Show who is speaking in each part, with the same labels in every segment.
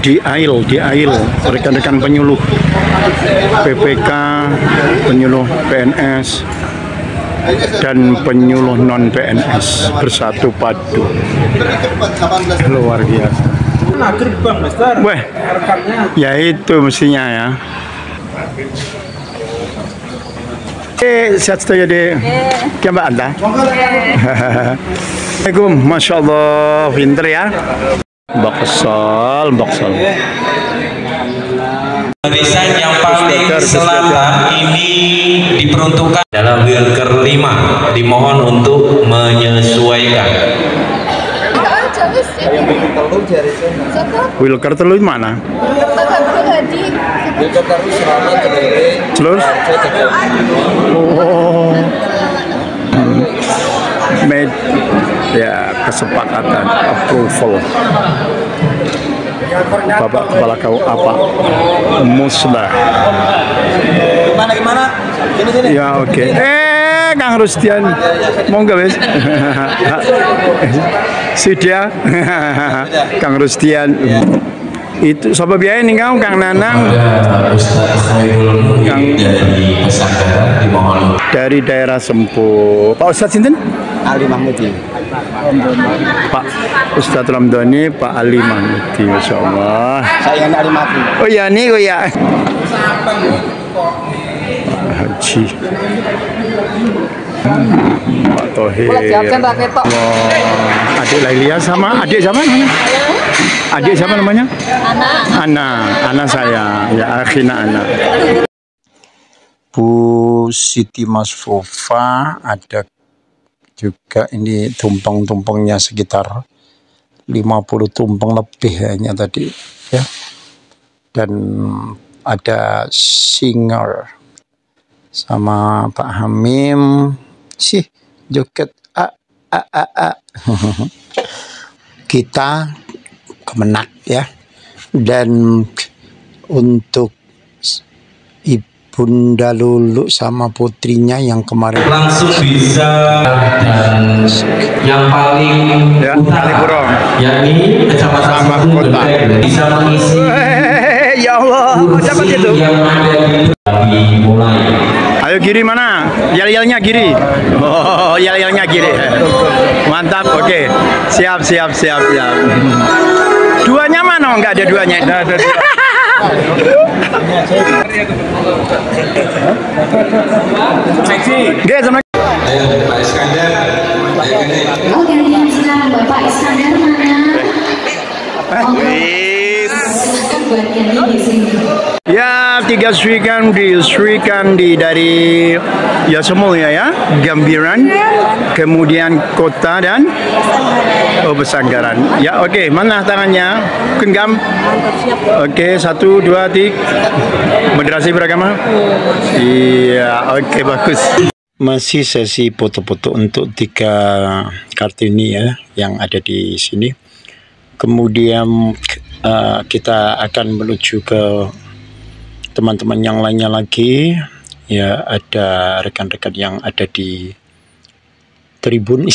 Speaker 1: Di Ail, rekan-rekan penyuluh PPK, penyuluh PNS, dan penyuluh non PNS bersatu padu. Luar biasa. Wah, ya itu mestinya ya. Sehat saja deh. Coba Anda. Assalamualaikum, masya Allah, pinter ya. Baksal.
Speaker 2: Desain yang paling selatan ini diperuntukkan dalam Wilker 5. Dimohon untuk menyesuaikan.
Speaker 1: Wilker telu mana? Terus? Oh. Ya, kesepakatan, approval. Bapak Kepala KU apa? Muslah.
Speaker 3: Gimana? Sini.
Speaker 1: Ya oke. Kang Rustian, monggo wes. Sidia, Kang Rustian. Itu siapa biaya nih kau, Kang Nanang? Kang dari daerah Sempu. Pak Ustadz Sinten?
Speaker 3: Ali Mahmudi.
Speaker 1: Pak Ustadz Ramdhani, Pak Ali Mahmudi, Masya Allah.
Speaker 3: Saya Ali Mahmudi.
Speaker 1: Oh ya nih, oh ya. Haji. Pak Tohir. Adik Lailia sama adik siapa namanya? Adik siapa namanya? Ana saya. Ya akhina Ana. Bu Siti Masfufa ada juga ini tumpeng-tumpengnya sekitar 50 tumpeng lebih hanya tadi ya. Dan ada singer sama Pak Hamim sih joget kita Kemenak ya. Dan untuk Bunda Lulu sama putrinya yang kemarin
Speaker 2: langsung bisa. Dan yang paling
Speaker 1: ya,
Speaker 2: utara yakni Kecamatan
Speaker 1: Kota
Speaker 2: bisa mengisi
Speaker 1: ya Allah, dapat itu
Speaker 2: yang ada di mulai.
Speaker 1: Ayo Giri mana? Yel-yelnya Giri. Oh, yel-yelnya Giri. Mantap, oke. Siap. Duanya mana? Enggak ada duanya. Ada. Oke, sama.
Speaker 2: Ayo Pak Iskandar.
Speaker 4: Oke, silakan Bapak Iskandar mana?
Speaker 1: Ya, 3 Sri Kandi dari ya semuanya ya, Gambiran, kemudian Kota dan Pesanggaran. Ya, oke, mana tangannya? Genggam. Oke, 1, 2, 3. Moderasi beragama. Iya, oke, bagus. Masih sesi foto-foto untuk 3 Kartini ya yang ada di sini. Kemudian kita akan menuju ke teman-teman yang lainnya lagi ya. Ada rekan-rekan yang ada di tribun,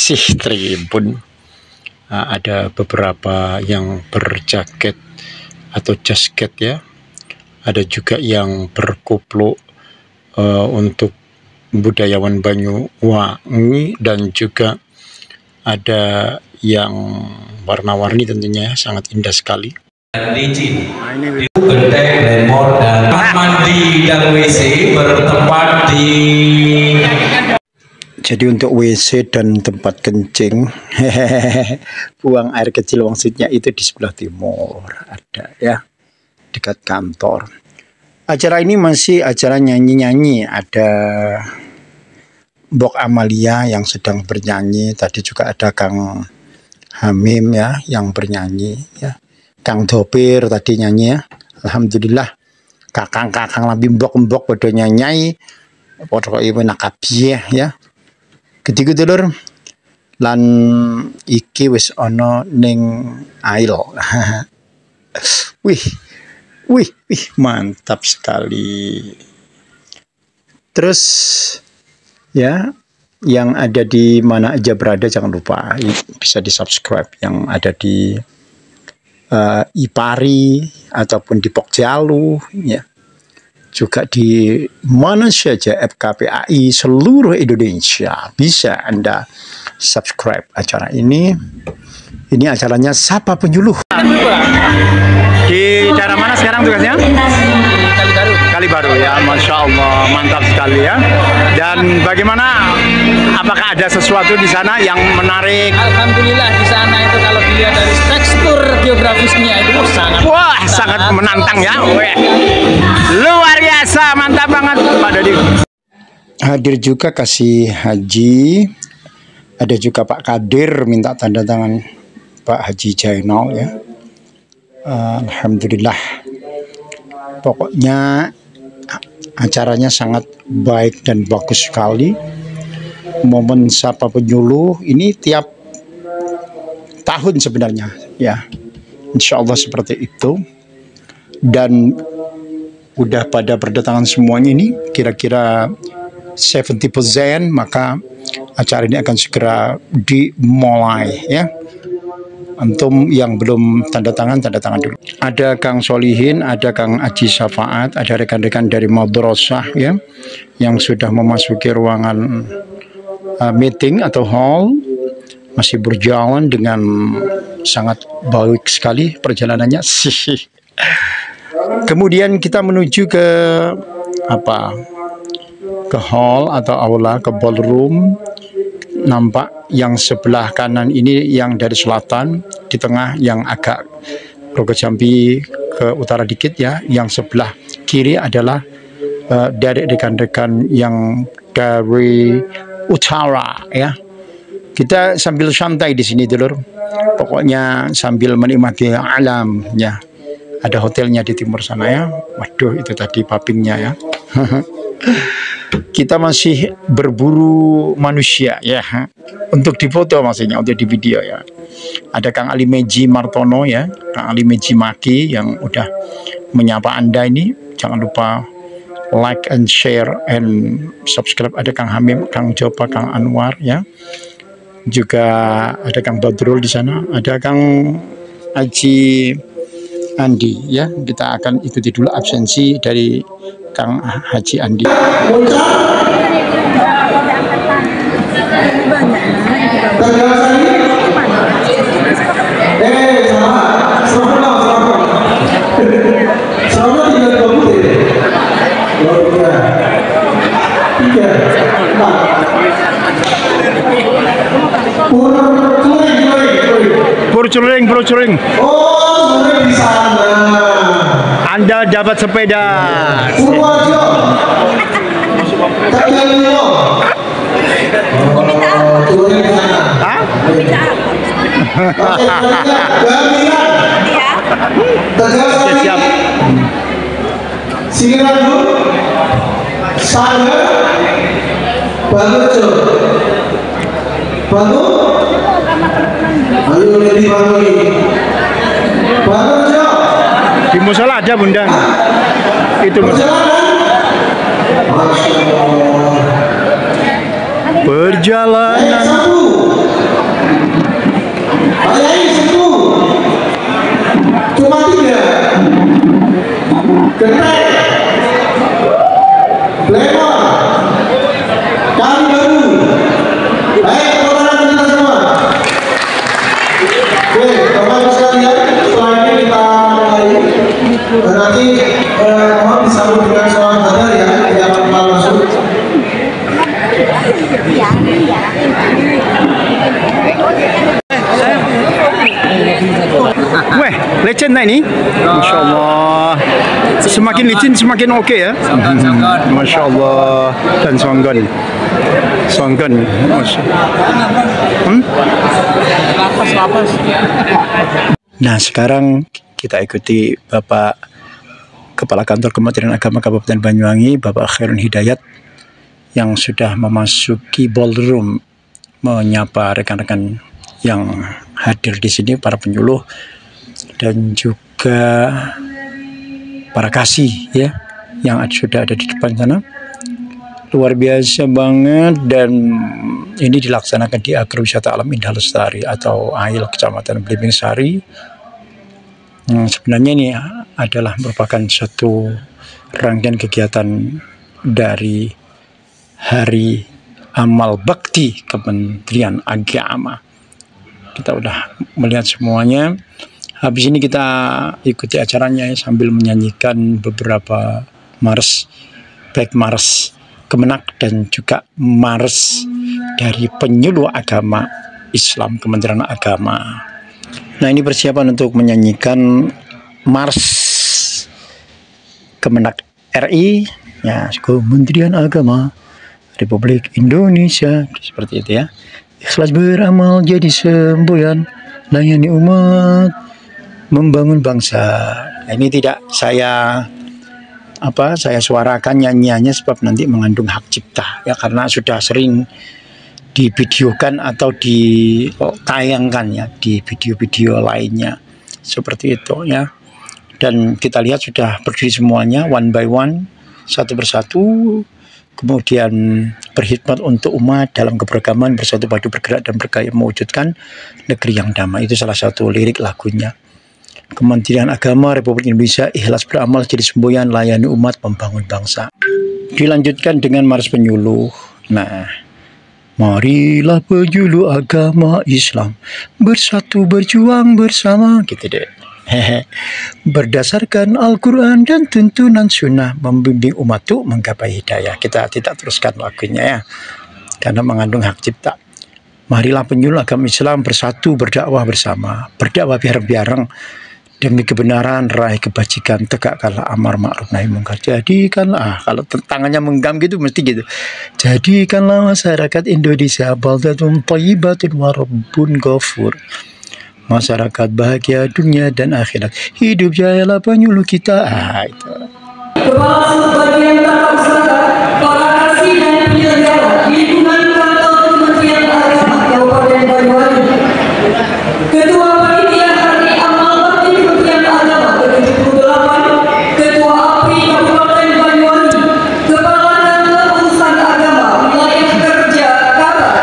Speaker 1: ada beberapa yang berjaket atau jasket ya. Ada juga yang berkupluk untuk budayawan Banyuwangi, dan juga ada yang warna-warni tentunya sangat indah sekali.
Speaker 2: Licin, genteng, lemor, dan mandi dan WC bertempat di.
Speaker 1: Jadi untuk WC dan tempat kencing, buang air kecil maksudnya itu di sebelah timur ada ya, dekat kantor. Acara ini masih acara nyanyi-nyanyi, ada Bok Amalia yang sedang bernyanyi, tadi juga ada Kang Hamim ya yang bernyanyi ya. Kang Dopir tadi nyanyi ya. Alhamdulillah kakang-kakang lebih mbok-mbok pada nyanyi. Pokoke ibu nakabiyeh ya. Ketika dulur lan iki wis ana ning Ail. Wih, mantap sekali. Terus ya, yang ada di mana aja berada jangan lupa bisa di subscribe, yang ada di Ipari ataupun di Pokjalu, ya, juga di mana saja FKPAI seluruh Indonesia bisa Anda subscribe acara ini. Ini acaranya Sapa Penyuluh. Di daerah mana sekarang tugasnya? Kalibaru ya, Masya Allah, mantap sekali ya. Dan bagaimana? Apakah ada sesuatu di sana yang menarik?
Speaker 5: Alhamdulillah di sana itu kalau dilihat dari tekstur geografisnya itu sangat
Speaker 1: menantang ya. Weh. Luar biasa, mantap banget Pak Dodi. Hadir juga kasih haji. Ada juga Pak Kadir minta tanda tangan Pak Haji Jainal ya. Alhamdulillah. Pokoknya acaranya sangat baik dan bagus sekali. Momen Sapa Penyuluh ini tiap tahun sebenarnya ya. Insya Allah seperti itu. Dan udah pada berdatangan semuanya ini kira-kira 70%, maka acara ini akan segera dimulai ya. Antum yang belum tanda tangan dulu. Ada Kang Solihin, ada Kang Aji Syafaat, ada rekan-rekan dari madrasah ya yang sudah memasuki ruangan meeting atau hall, masih berjalan dengan sangat baik sekali perjalanannya. Kemudian kita menuju ke ke hall atau aula, ke ballroom. Nampak yang sebelah kanan ini yang dari selatan, di tengah yang agak Rogo Jambi ke utara dikit ya, yang sebelah kiri adalah dari rekan-rekan yang dari utara ya. Kita sambil santai di sini dulur, pokoknya sambil menikmati alam ya. Ada hotelnya di timur sana ya. Waduh, itu tadi papingnya ya. Kita masih berburu manusia ya, untuk difoto maksudnya, untuk di video ya. Ada Kang Ali Meji Martono ya, Kang Ali Meji Maki yang udah menyapa Anda ini. Jangan lupa like and share and subscribe. Ada Kang Hamim, Kang Jopa, Kang Anwar ya. Juga ada Kang Badrul di sana, ada Kang Haji Andi ya. Kita akan ikuti dulu absensi dari Kang Haji Andi. Purcuring.
Speaker 6: Oh, di sana.
Speaker 1: Anda dapat sepeda.
Speaker 6: Purworejo. Tegalio. Turun di sana.
Speaker 1: Hah?
Speaker 6: Tegal
Speaker 1: Siap.
Speaker 6: Singaraja. Sana. Balojo. Balo. Ayo lebih lagi. Balojo.
Speaker 1: Di musola ada Bunda. Itu perjalanan.
Speaker 6: Satu. Cuma 3. Kenai. Lemon. Kali baru. Baik, saudara kita semua. Oke, Bapak sekalian, setelah ini kita mulai. Nanti mohon disambut dengan sholat badar ya, jangan lupa masuk.
Speaker 1: Weh, legend nah ini. Masya Allah. Semakin licin semakin oke ya. Masya Allah. Dan Songgon. Nah, sekarang kita ikuti Bapak Kepala Kantor Kementerian Agama Kabupaten Banyuwangi, Bapak Khairun Hidayat, yang sudah memasuki ballroom menyapa rekan-rekan yang hadir di sini, para penyuluh dan juga para kasih ya yang sudah ada di depan sana. Luar biasa banget, dan ini dilaksanakan di Agrowisata Alam Indah Lestari atau AIL Kecamatan Blimbing Sari. Sebenarnya ini adalah merupakan suatu rangkaian kegiatan dari Hari Amal Bakti Kementerian Agama. Kita udah melihat semuanya. Habis ini kita ikuti acaranya ya, sambil menyanyikan beberapa mars, baik mars Kemenak dan juga mars dari penyuluh agama Islam Kementerian Agama. Nah, ini persiapan untuk menyanyikan mars Kemenak RI ya, Kementerian Agama Republik Indonesia, seperti itu ya. Ikhlas beramal jadi semboyan, layani umat, membangun bangsa. Nah, ini tidak saya suarakan nyanyiannya sebab nanti mengandung hak cipta ya, karena sudah sering divideokan atau ditayangkan ya di video-video lainnya seperti itu ya. Dan kita lihat sudah berdiri semuanya one by one, satu persatu, kemudian berkhidmat untuk umat dalam keberagaman, bersatu padu bergerak dan berkarya mewujudkan negeri yang damai. Itu salah satu lirik lagunya. Kementerian Agama Republik Indonesia, ikhlas beramal jadi semboyan, layani umat, membangun bangsa. Dilanjutkan dengan mars penyuluh. Nah, marilah penyuluh agama Islam bersatu berjuang bersama, gitu deh. Berdasarkan Al-Quran dan tuntunan sunnah, membimbing umat untuk menggapai hidayah. Kita tidak teruskan lagunya ya, karena mengandung hak cipta. Marilah penyuluh agama Islam bersatu berdakwah bersama, berdakwah bareng-bareng demi kebenaran, raih kebajikan, tegakkanlah amar ma'ruf nahi mungkar. Jadikanlah, kalau tangannya menggam gitu mesti gitu. Jadikanlah masyarakat Indonesia baldatun thayyibatun wa rabbun ghafur. Masyarakat bahagia dunia dan akhirat. Hidup jayalah penyuluh kita. Itu.
Speaker 7: Kepala Subbagian Tata para kasih dan penyelenggara lingkungan kantor Kementerian Agama Kabupaten Banyuwangi. Ketua Panitia Hari Amal Bakti Kementerian Agama ke-78, Ketua APRI Kabupaten Banyuwangi, Kepala Kantor Urusan Agama Wilayah Kerja Kabar,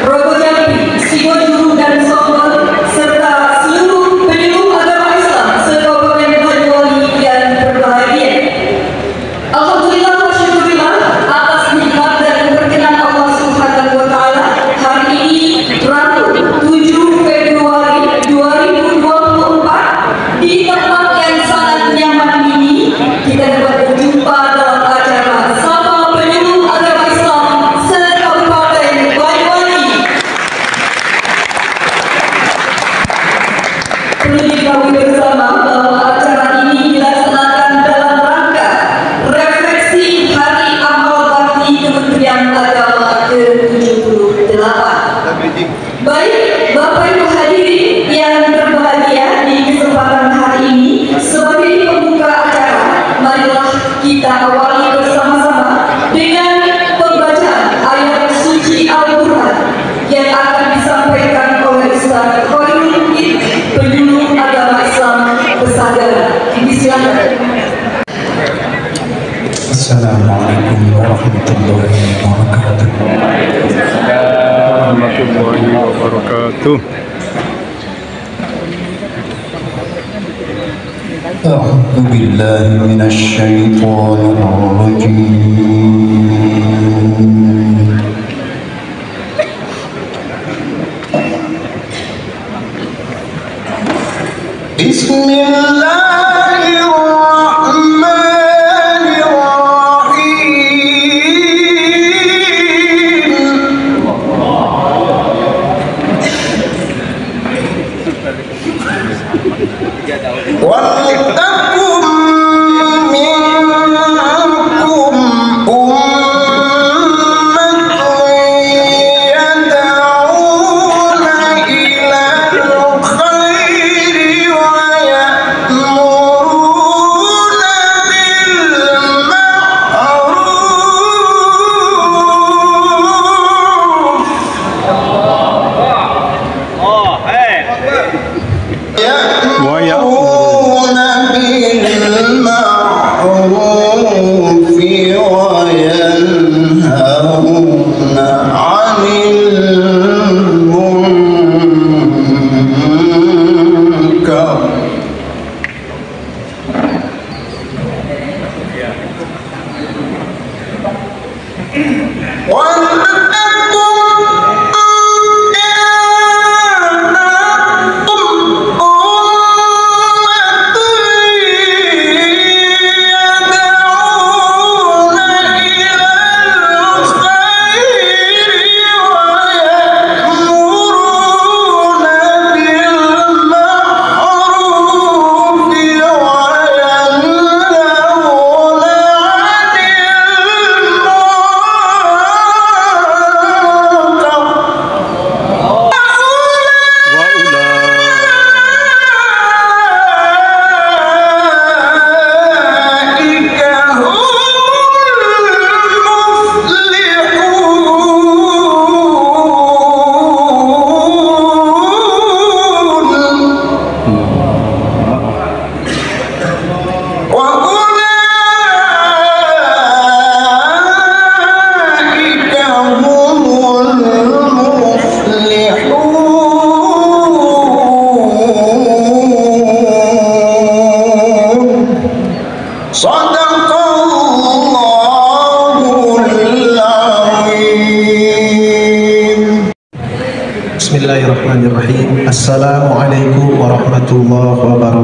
Speaker 7: Rogo Jambi, Singojuru dan Sombong, serta seluruh penyuluh agama Islam se-Kabupaten Banyuwangi yang berbahagia. Alhamdulillah wa syukurillah atas nikmat dan berkenan Allah Subhanahu wa taala, hari ini Rabu 7 Februari 2024 di tempat yang sangat nyaman ini kita dapat berjumpa dalam acara Sapa Penyuluh Agama Islam se-Kabupaten Banyuwangi. Perlu diketahui bersama bahwa acara ini dilaksanakan dalam rangka refleksi Hari Amal Bakti Kementerian Agama ke-78. Baik Bapak Ibu hadirin yang berbahagia, di kesempatan hari ini sebagai pembuka acara, marilah kita awali bersama-sama dengan pembacaan ayat suci Al-Quran yang akan disampaikan oleh Ustaz Khairul Mukid, penyuluh agama Islam Pesagara. Disilakan.
Speaker 8: Assalamualaikum warahmatullahi wabarakatuh.
Speaker 1: Warahmatullahi wabarakatuh.
Speaker 8: A'udzu billahi minasy syaithanir rajim. Waltakum minkum ummatun yad'una ilal khairi wa ya'muruna bil ma'ruf.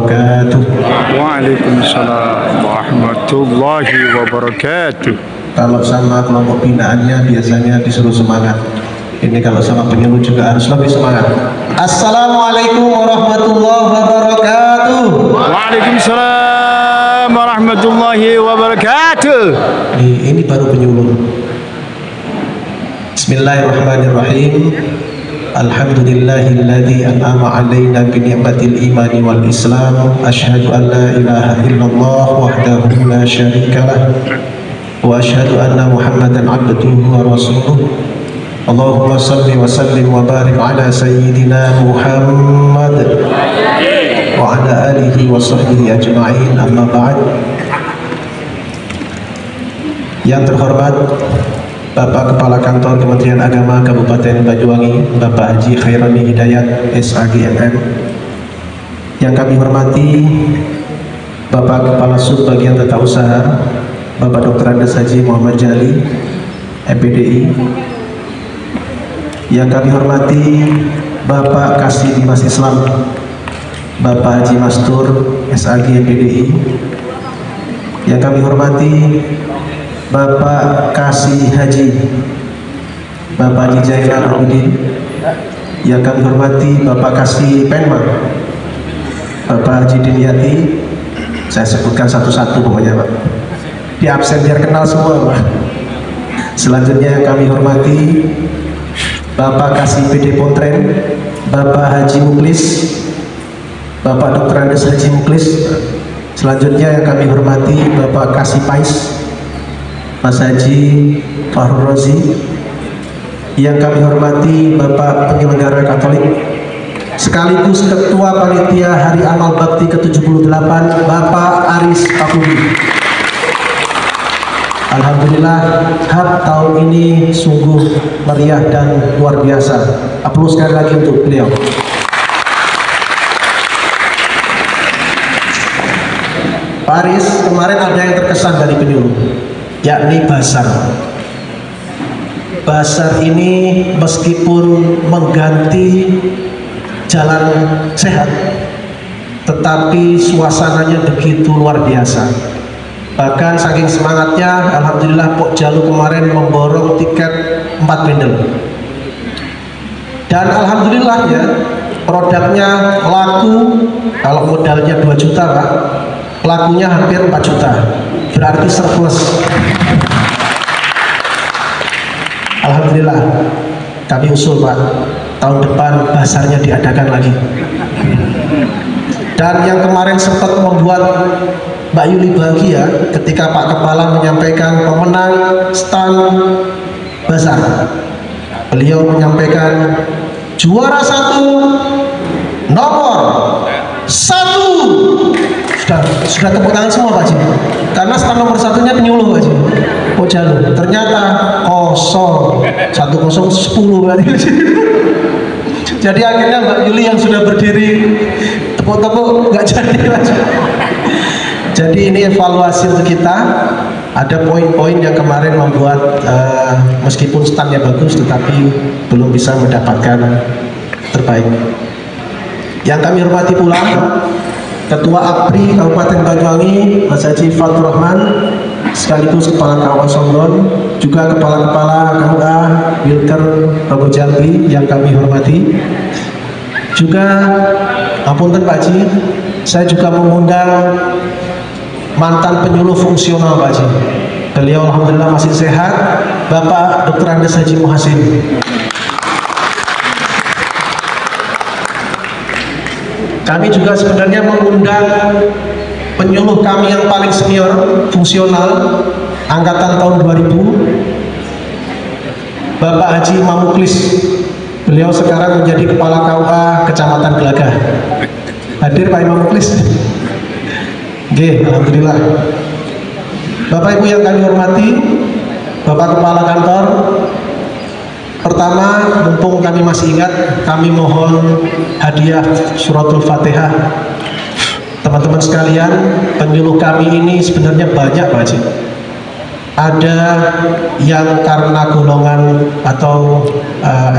Speaker 6: wabarakatuh.
Speaker 1: Waalaikumsalam warahmatullahi wabarakatuh.
Speaker 6: Kalau sama kelompok binaannya biasanya disuruh semangat. Ini kalau sama penyuluh juga harus lebih semangat. Assalamualaikum warahmatullahi wabarakatuh.
Speaker 1: Waalaikumsalam warahmatullahi wabarakatuh.
Speaker 6: Ini baru penyuluh. Bismillahirrahmanirrahim. Alhamdulillahilladzi an'ama 'alaina bi ni'matil imani wal islam. Asyhadu an la ilaha illallah wahdahu la syarikalah wa asyhadu anna Muhammadan 'abduhu wa rasuluh. Allahumma salli wa sallim wa barik ala sayyidina Muhammad wa ala alihi wa sahbihi ajma'in, amma ba'd. Yang terhormat Bapak Kepala Kantor Kementerian Agama Kabupaten Banyuwangi, Bapak Haji Khairani Hidayat SAGMM. Yang kami hormati Bapak Kepala Subbagian Tata Usaha, Bapak Dr. Andes Haji Muhammad Jali, MPDI. Yang kami hormati Bapak Kasih Dimas Islam, Bapak Haji Mastur SAG MPDI. Yang kami hormati Bapak Kasih Haji Bapak Haji Zainal Abidin. Yang kami hormati Bapak Kasih Penma, Bapak Haji Dimyati. Saya sebutkan satu-satu pokoknya Pak, di absen biar kenal semua Pak. Selanjutnya yang kami hormati Bapak Kasih PD Pontren, Bapak Haji Muklis, Bapak Dr. Andes Haji Muklis. Selanjutnya yang kami hormati Bapak Kasih Pais, Mas Haji Fahrul Rozi. Yang kami hormati Bapak Penyelenggara Katolik sekaligus Ketua Panitia Hari Amal Bakti ke-78, Bapak Aris Pakudi. Alhamdulillah, HAB tahun ini sungguh meriah dan luar biasa. Aplaus sekali lagi untuk beliau. Pak Aris, kemarin ada yang terkesan dari penyuluh, yakni Basar. Basar ini meskipun mengganti jalan sehat, tetapi suasananya begitu luar biasa. Bahkan saking semangatnya, alhamdulillah Pok Jalu kemarin memborong tiket 4 bendel. Dan alhamdulillah ya, produknya laku. Kalau modalnya 2 juta Pak, lakunya hampir 4 juta. Berarti surplus. Alhamdulillah, kami usul Pak, tahun depan basarnya diadakan lagi. Dan yang kemarin sempat membuat Mbak Yuli bahagia ketika Pak Kepala menyampaikan pemenang stand basar. Beliau menyampaikan juara 1 nomor 1. Sudah tepuk tangan semua Pak Haji, karena stand nomor 1-nya penyuluh Pak Haji. Oh Jalu, ternyata kosong, 1010 berarti. Jadi akhirnya Mbak Yuli yang sudah berdiri tepuk-tepuk nggak jadi Pak Haji. Jadi ini evaluasi untuk kita. Ada poin-poin yang kemarin membuat meskipun standnya bagus tetapi belum bisa mendapatkan terbaik. Yang kami hormati pula Ketua APRI Kabupaten Banyuwangi Mas Haji Fatur Rahman, sekaligus Kepala KUA Songgon, juga Kepala-Kepala KUA Wilker Rogo Jambi yang kami hormati. Juga apunten Pak Haji, saya juga mengundang mantan penyuluh fungsional Pak Haji. Beliau alhamdulillah masih sehat, Bapak Dr. Andes Haji Muhasin. Kami juga sebenarnya mengundang penyuluh kami yang paling senior fungsional angkatan tahun 2000, Bapak Haji Mamuklis. Beliau sekarang menjadi Kepala KUA Kecamatan Gelagah. Hadir Pak Mamuklis? Oke, alhamdulillah. Bapak Ibu yang kami hormati, Bapak Kepala Kantor, pertama, mumpung kami masih ingat, kami mohon hadiah suratul Fatihah. Teman-teman sekalian, penyuluh kami ini sebenarnya banyak Pak Haji. Ada yang karena golongan atau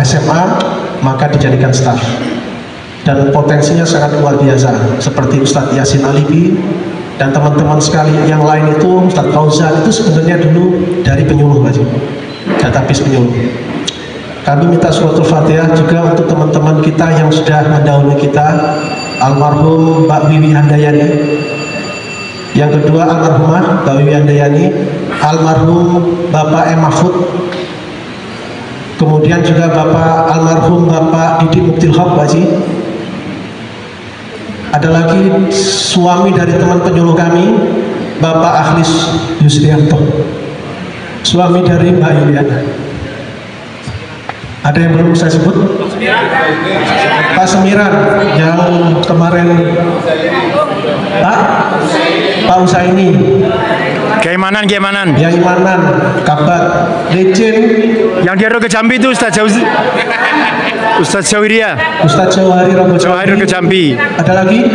Speaker 6: SMA maka dijadikan staf. dan potensinya sangat luar biasa, seperti Ustadz Yasin Alibi dan teman-teman sekalian yang lain itu. Ustadz Fauzan itu sebenarnya dulu dari penyuluh Pak Haji, database penyuluh. Kami minta suratul Fatihah juga untuk teman-teman kita yang sudah mendahului kita, almarhum Mbak Wiwi Handayani, yang kedua almarhumah Mbak Wiwi Handayani, almarhum Bapak M. Mahfud, kemudian juga Bapak almarhum Bapak Didi Muktilhab Pak Haji. Ada lagi suami dari teman penyuluh kami, Bapak Akhlis Yusrianto, suami dari Mbak Yuliana. Ada yang belum saya sebut? Pak Semiran yang kemarin, Pak Usaini,
Speaker 1: Keimanan
Speaker 6: yang Imanan, Kabat, Lecin,
Speaker 1: yang dia ke Jambi itu Ustaz Jawiria,
Speaker 6: Ustadz Jawahari
Speaker 1: Jawahir ke Jambi.
Speaker 6: Ada lagi?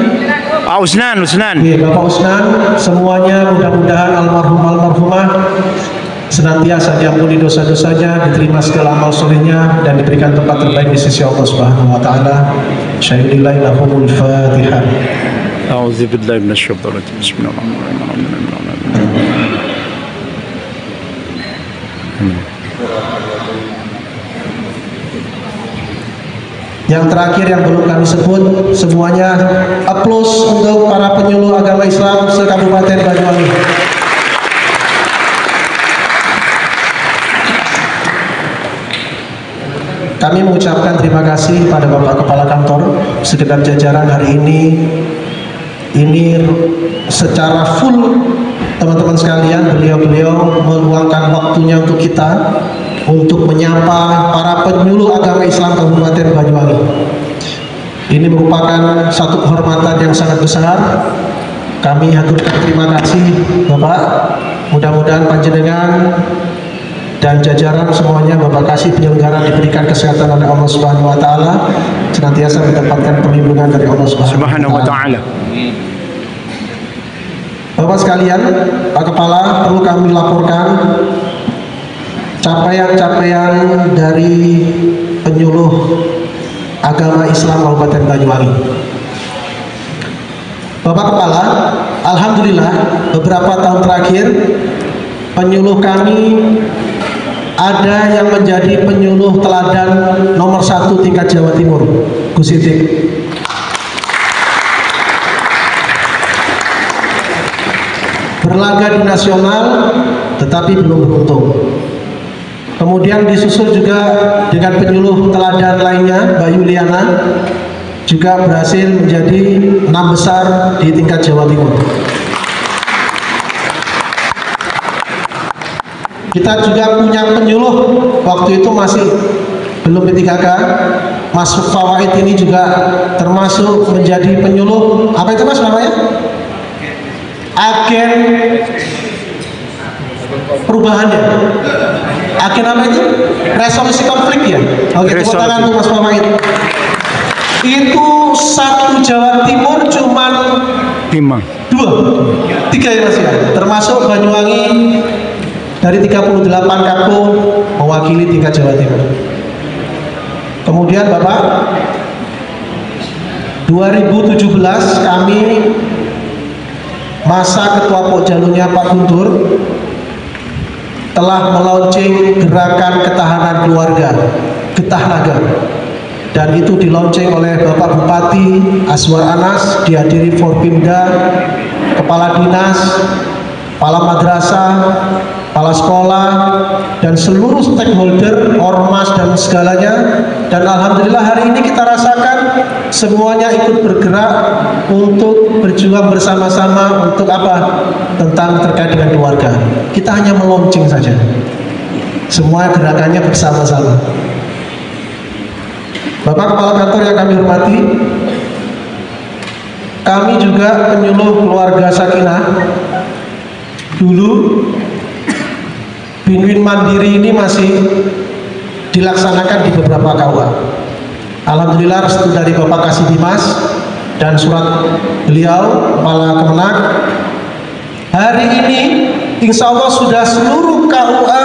Speaker 1: Pak Usnan.
Speaker 6: Iya, Bapak Usnan, semuanya mudah-mudahan almarhumah senantiasa diampuni dosa-dosanya, diterima segala amal solehnya, dan diberikan tempat terbaik di sisi Allah Subhanahu wa taala. Syahidillah lahumul Fatihah.
Speaker 1: A'udzu billahi minasyaitonir rajim. Bismillahirrahmanirrahim.
Speaker 6: Yang terakhir yang belum kami sebut, semuanya aplaus untuk para penyuluh agama Islam se-Kabupaten Banyuwangi. Kami mengucapkan terima kasih pada Bapak Kepala Kantor, segenap jajaran hari ini secara full teman-teman sekalian, beliau meluangkan waktunya untuk kita, untuk menyapa para penyuluh agama Islam Kabupaten Banyuwangi. Ini merupakan satu kehormatan yang sangat besar. Kami haturkan terima kasih Bapak. Mudah-mudahan panjenengan dan jajaran semuanya, Bapak kasih penyelenggara diberikan kesehatan oleh Allah Subhanahu wa taala, senantiasa mendapatkan perlindungan dari Allah Subhanahu wa taala. Bapak sekalian, Pak Kepala, perlu kami laporkan capaian-capaian dari penyuluh agama Islam Kabupaten Banyuwangi. Bapak Kepala, alhamdulillah beberapa tahun terakhir penyuluh kami ada yang menjadi penyuluh teladan nomor 1 tingkat Jawa Timur, Gus Sidik. Berlaga di nasional tetapi belum beruntung. Kemudian disusul juga dengan penyuluh teladan lainnya, Mbak Yuliana, juga berhasil menjadi 6 besar di tingkat Jawa Timur. Kita juga punya penyuluh, waktu itu masih belum P3K, Mas Fawaid ini juga termasuk menjadi penyuluh, apa itu Mas namanya? Agen perubahannya. Agen apa itu? Resolusi konflik ya? Oke, tepuk tangan untuk Mas Fawaid. Itu satu Jawa Timur cuman 3 ya Mas ya, termasuk Banyuwangi dari 38 kampung mewakili tingkat Jawa Timur. Kemudian Bapak, 2017 kami masa Ketua Pokjalurnya Pak Guntur telah melaunching gerakan ketahanan keluarga, Getah Naga, dan itu dilaunching oleh Bapak Bupati Azwar Anas, dihadiri Forpimda, Kepala Dinas, Kepala Madrasah, Kepala Sekolah, dan seluruh stakeholder, ormas dan segalanya. Dan alhamdulillah hari ini kita rasakan semuanya ikut bergerak untuk berjuang bersama-sama untuk apa? Tentang terkait dengan keluarga. Kita hanya melaunching saja. Semua gerakannya bersama-sama. Bapak Kepala Kantor yang kami hormati, kami juga penyuluh keluarga Sakinah. Dulu Binwin Mandiri ini masih dilaksanakan di beberapa KUA. Alhamdulillah restu dari Bapak Kasih Dimas dan surat beliau Kepala Kemenak, hari ini insya Allah sudah seluruh KUA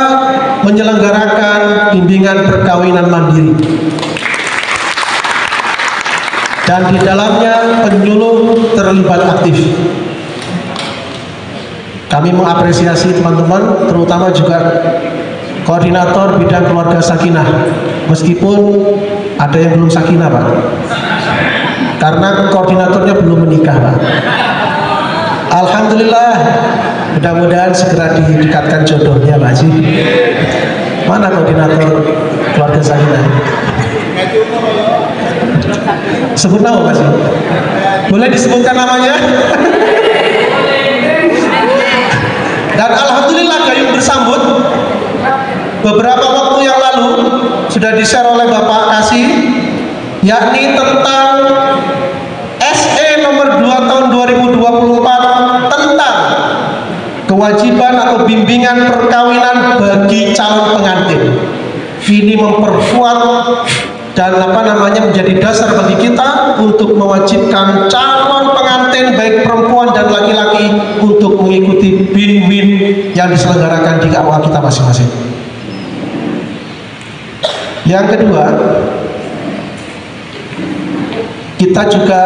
Speaker 6: menyelenggarakan bimbingan perkawinan mandiri. dan di dalamnya penyuluh terlibat aktif. Kami mengapresiasi teman-teman, terutama juga koordinator bidang keluarga sakinah, meskipun ada yang belum sakinah Pak, karena koordinatornya belum menikah Pak. Alhamdulillah, mudah-mudahan segera didekatkan jodohnya Pak Haji. Mana koordinator keluarga sakinah? Sebut nama Pak Haji? Boleh disebutkan namanya? Dan alhamdulillah gayung bersambut. Beberapa waktu yang lalu sudah di-share oleh Bapak Kasih, yakni tentang SE nomor 2 tahun 2024 tentang kewajiban atau bimbingan perkawinan bagi calon pengantin. Ini memperkuat dan menjadi dasar bagi kita untuk mewajibkan calon pengantin baik perempuan dan laki-laki untuk mengikuti bin-bin yang diselenggarakan di KUA kita masing-masing. Yang kedua, kita juga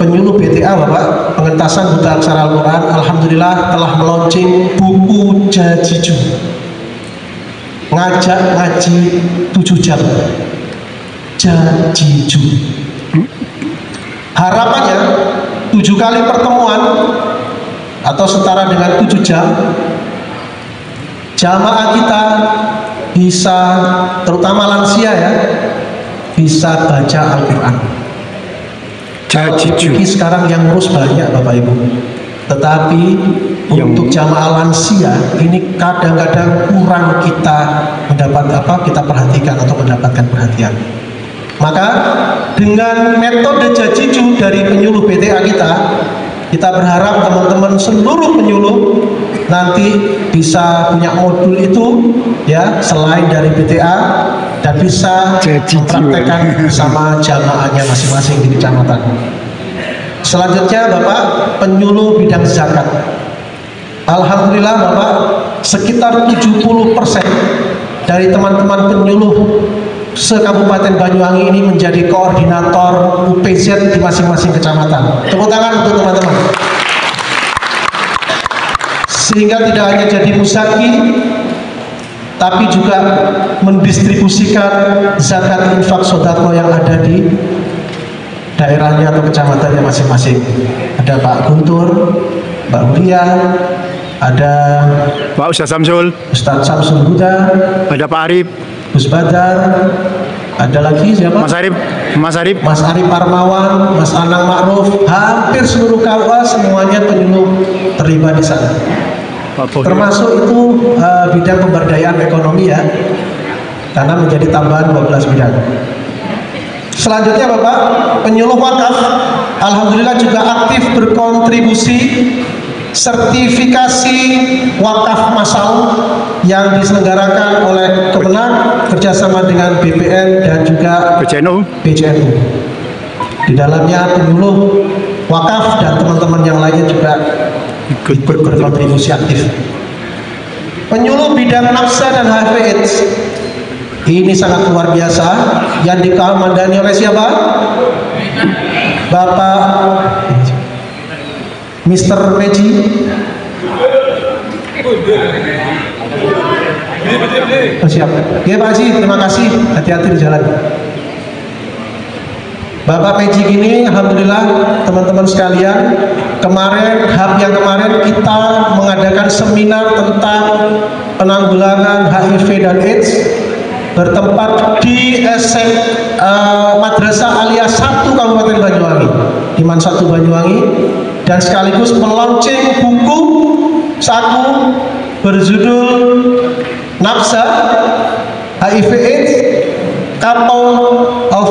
Speaker 6: penyuluh BTA Bapak, pengentasan buta aksara Al-Quran, alhamdulillah telah meluncing buku Jajiju, ngajak ngaji 7 jam. Jajiju. Harapannya 7 kali pertemuan atau setara dengan 7 jam, jamaah kita bisa, terutama lansia ya, bisa baca Al-Quran. Jajiju sekarang yang ngurus banyak Bapak Ibu, tetapi untuk jamaah lansia ini kadang-kadang kurang kita kita perhatikan atau mendapatkan perhatian. Maka dengan metode Jajiju dari penyuluh BTA kita berharap teman-teman seluruh penyuluh nanti bisa punya modul itu ya, selain dari BTA, dan bisa mempraktekkan bersama jamaahnya masing-masing di kecamatan. Selanjutnya Bapak, penyuluh bidang zakat. Alhamdulillah Bapak, sekitar 70% dari teman-teman penyuluh se-Kabupaten Banyuwangi ini menjadi koordinator UPZ di masing-masing kecamatan. Tepuk tangan untuk teman-teman. Sehingga tidak hanya jadi musaki, tapi juga mendistribusikan zakat infak sodako yang ada di daerahnya atau kecamatannya masing-masing. Ada Pak Guntur, Mbak Hulian, ada
Speaker 1: Pak Ustaz Samsul,
Speaker 6: Ustaz Samsul Huda,
Speaker 1: ada Pak Arif,
Speaker 6: Gus Badar, ada lagi siapa?
Speaker 1: Mas Arif
Speaker 6: Parmawan, Mas Anang Ma'ruf, hampir seluruh KUA semuanya penyuluh terlibat di sana. Termasuk itu bidang pemberdayaan ekonomi ya, karena menjadi tambahan 12 bidang. Selanjutnya Bapak, penyuluh wakaf, alhamdulillah juga aktif berkontribusi sertifikasi wakaf massal yang diselenggarakan oleh Kemenag kerjasama dengan BPN dan juga PCNU. Di dalamnya penyuluh wakaf dan teman-teman yang lainnya juga ikut berkontribusi aktif. Penyuluh bidang nafsa dan HIV/AIDS ini sangat luar biasa, yang dikomandani oleh siapa? Bapak Mr. Meji. Oh, siap. Ya Pak Haji, terima kasih. Hati-hati di jalan. Bapak Meji ini, alhamdulillah teman-teman sekalian, hub yang kemarin kita mengadakan seminar tentang penanggulangan HIV dan AIDS bertempat di Madrasah Aliyah 1 Kabupaten Banyuwangi, Iman 1 Banyuwangi, dan sekaligus melaunching buku saku berjudul Nafsa HIV/AIDS Couple of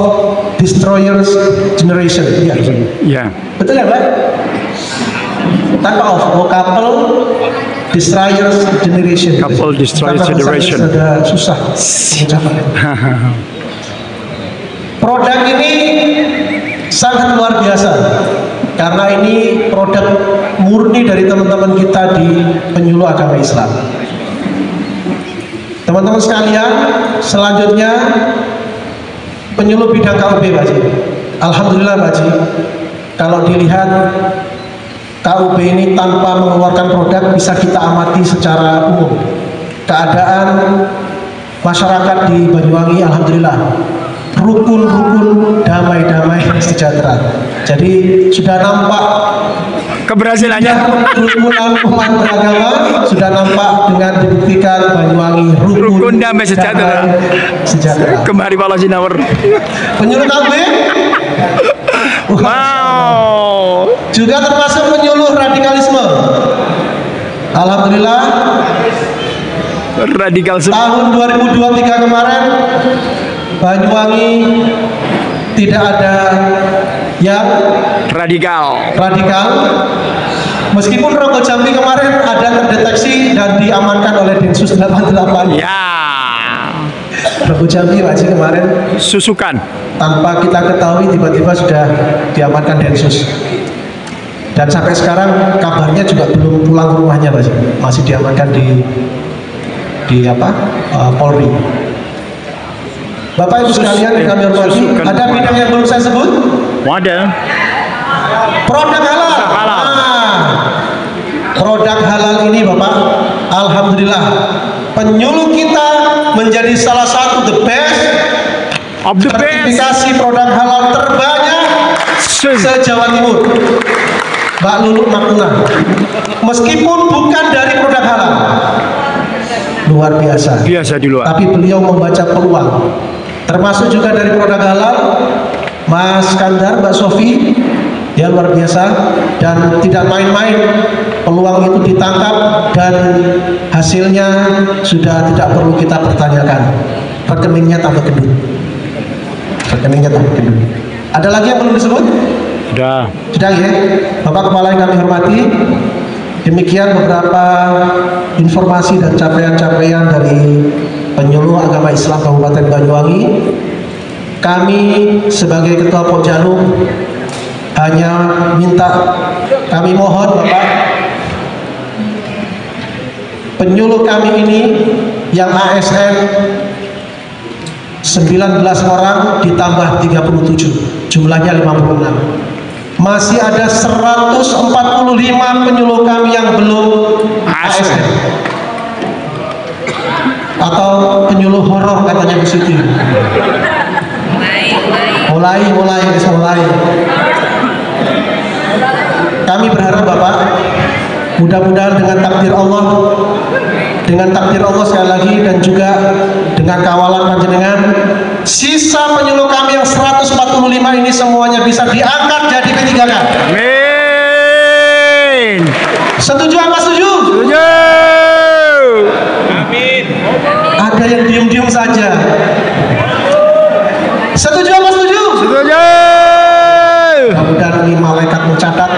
Speaker 6: Destroyers Generation. Ya,
Speaker 1: ya.
Speaker 6: Betul ya Pak? Tanpa couple Destroyers Generation.
Speaker 1: Couple Destroyers Generation.
Speaker 6: Sudah susah. Produk ini sangat luar biasa karena ini produk murni dari teman-teman kita di penyuluh agama Islam. Teman-teman sekalian, selanjutnya penyuluh bidang KUB Pak Haji. Alhamdulillah Pak Haji, kalau dilihat KUB ini tanpa mengeluarkan produk bisa kita amati secara umum. Keadaan masyarakat di Banyuwangi alhamdulillah rukun-rukun, damai-damai, sejahtera. Jadi sudah nampak
Speaker 1: Keberhasilannya.
Speaker 6: kerukunan umat beragama, sudah nampak dengan dibuktikan Banyuwangi
Speaker 1: Rukun, damai, sejahtera.
Speaker 6: sejahtera.
Speaker 1: Kembali Pak Sinawar.
Speaker 6: Penyuluh KB
Speaker 1: Wow.
Speaker 6: juga termasuk penyuluh radikalisme. Alhamdulillah
Speaker 1: Radikal
Speaker 6: tahun 2023 kemarin Banyuwangi tidak ada yang
Speaker 1: radikal.
Speaker 6: Meskipun Rogo Jambi kemarin ada terdeteksi dan diamankan oleh Densus 88.
Speaker 1: Ya.
Speaker 6: Rogo Jambi Pak Haji kemarin
Speaker 1: Susukan.
Speaker 6: tanpa kita ketahui tiba-tiba sudah diamankan Densus. Dan sampai sekarang kabarnya juga belum pulang ke rumahnya Pak Haji. Masih diamankan di Polri. Bapak Ibu sekalian yang kami hormati, ada bidang yang belum saya sebut?
Speaker 1: Wadah.
Speaker 6: Produk halal. Nah, produk halal ini Bapak, alhamdulillah penyuluh kita menjadi salah satu the best
Speaker 1: Of the best.
Speaker 6: sertifikasi produk halal terbanyak se-Jawa Timur. Mbak Lulu Maktuna, meskipun bukan dari produk halal, luar biasa.
Speaker 1: Biasa di luar.
Speaker 6: Tapi beliau membaca peluang, termasuk juga dari produk halal. Mas Kandar, Mbak Sofi, ya luar biasa dan tidak main-main. Peluang itu ditangkap dan hasilnya sudah tidak perlu kita pertanyakan. Rekeningnya tambah gendut. Ada lagi yang belum disebut?
Speaker 1: Sudah.
Speaker 6: Sudah ya, Bapak Kepala yang kami hormati. Demikian beberapa informasi dan capaian-capaian dari penyuluh agama Islam Kabupaten Banyuwangi. Kami sebagai Ketua Pokjalu hanya kami mohon Bapak, penyuluh kami ini yang ASN 19 orang ditambah 37, jumlahnya 56. Masih ada 145 penyuluh kami yang belum ASN atau penyuluh horor katanya Bu Siti. Mulai. Kami berharap Bapak, mudah-mudahan dengan takdir Allah sekali lagi dan juga dengan kawalan panjenengan, sisa penyuluh kami yang 145 ini semuanya bisa diangkat jadi P3K.
Speaker 1: Amin.
Speaker 6: Setuju apa setuju?
Speaker 1: Setuju.
Speaker 2: Amin.
Speaker 6: Ada yang diem-diem saja. Setuju apa setuju?
Speaker 1: Setuju.
Speaker 6: Mudah-mudahan ini malaikat mencatat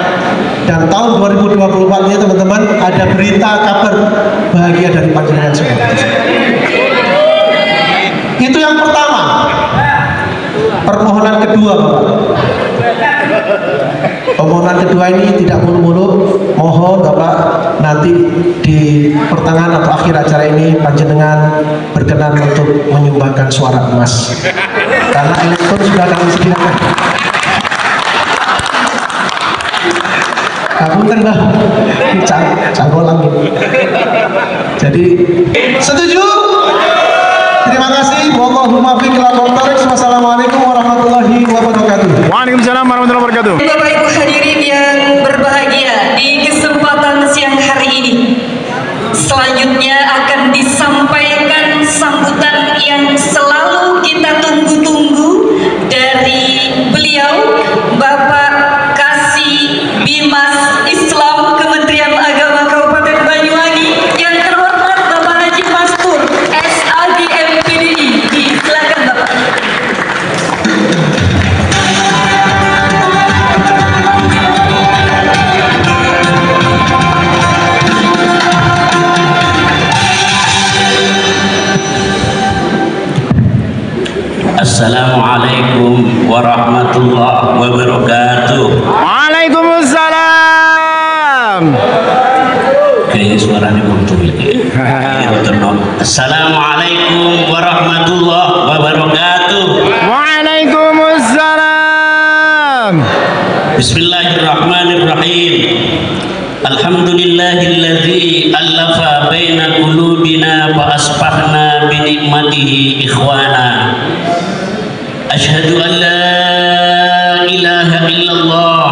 Speaker 6: dan tahun 2024 ini teman-teman ada berita kabar bahagia dari panjenengan semua. Itu yang pertama. Permohonan kedua Bapak. Permohonan kedua ini tidak mulu-mulu. Mohon Bapak nanti di pertengahan atau akhir acara ini panjenengan berkenan untuk menyumbangkan suara emas. Karena elektron sudah kami sediakan. Kapunten Mbak, canggolang gitu. Jadi setuju? Terima kasih. Wallahumma fiqh Wassalamualaikum warahmatullahi wabarakatuh.
Speaker 1: Waalaikumsalam warahmatullahi wabarakatuh.
Speaker 7: Bapak Ibu hadirin yang berbahagia, di kesempatan siang hari ini selanjutnya akan disampaikan sambutan yang selalu kita tunggu-tunggu dari beliau, Bapak Kasih Bimas Islam Kementerian Agama Kabupaten Banyuwangi yang terhormat Bapak Haji Mastur SAG MPDI. Silakan Bapak.
Speaker 2: Assalamualaikum warahmatullahi wabarakatuh.
Speaker 1: Waalaikumsalam.
Speaker 2: Kayaknya suaranya buntu ini. Assalamualaikum warahmatullahi wabarakatuh.
Speaker 1: Waalaikumsalam.
Speaker 2: Bismillahirrahmanirrahim. Alhamdulillahilladzi allafa baina qulubina fa asbahna bi ni'matihi ikhwana. Asyhadu an la ilaha illallah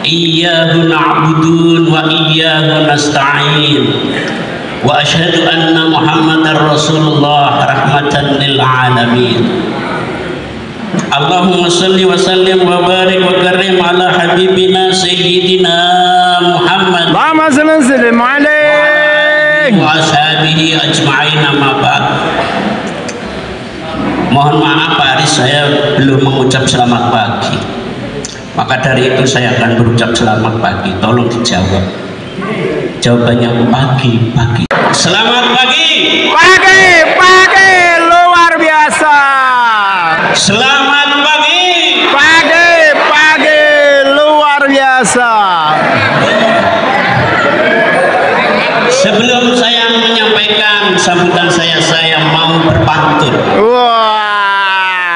Speaker 2: iyyahu na'budun wa iyyahu nasta'in. Wa asyhadu anna Muhammadar Rasulullah rahmatan lil alamin. Allahumma salli wa sallim wa barik wa karim ala habibina sayyidina Muhammad
Speaker 1: Allahumma salli alaihi
Speaker 2: wa ashabihi ajma'in, amma ba'd. Mohon maaf Pak Aris, saya belum mengucap selamat pagi. Maka dari itu saya akan berucap selamat pagi. Tolong dijawab. Jawabannya pagi. Selamat pagi.
Speaker 1: Pagi luar biasa.
Speaker 2: Selamat pagi.
Speaker 1: Pagi luar biasa.
Speaker 2: Sebelum saya menyampaikan sambutan saya mau berpantun.
Speaker 1: Wah.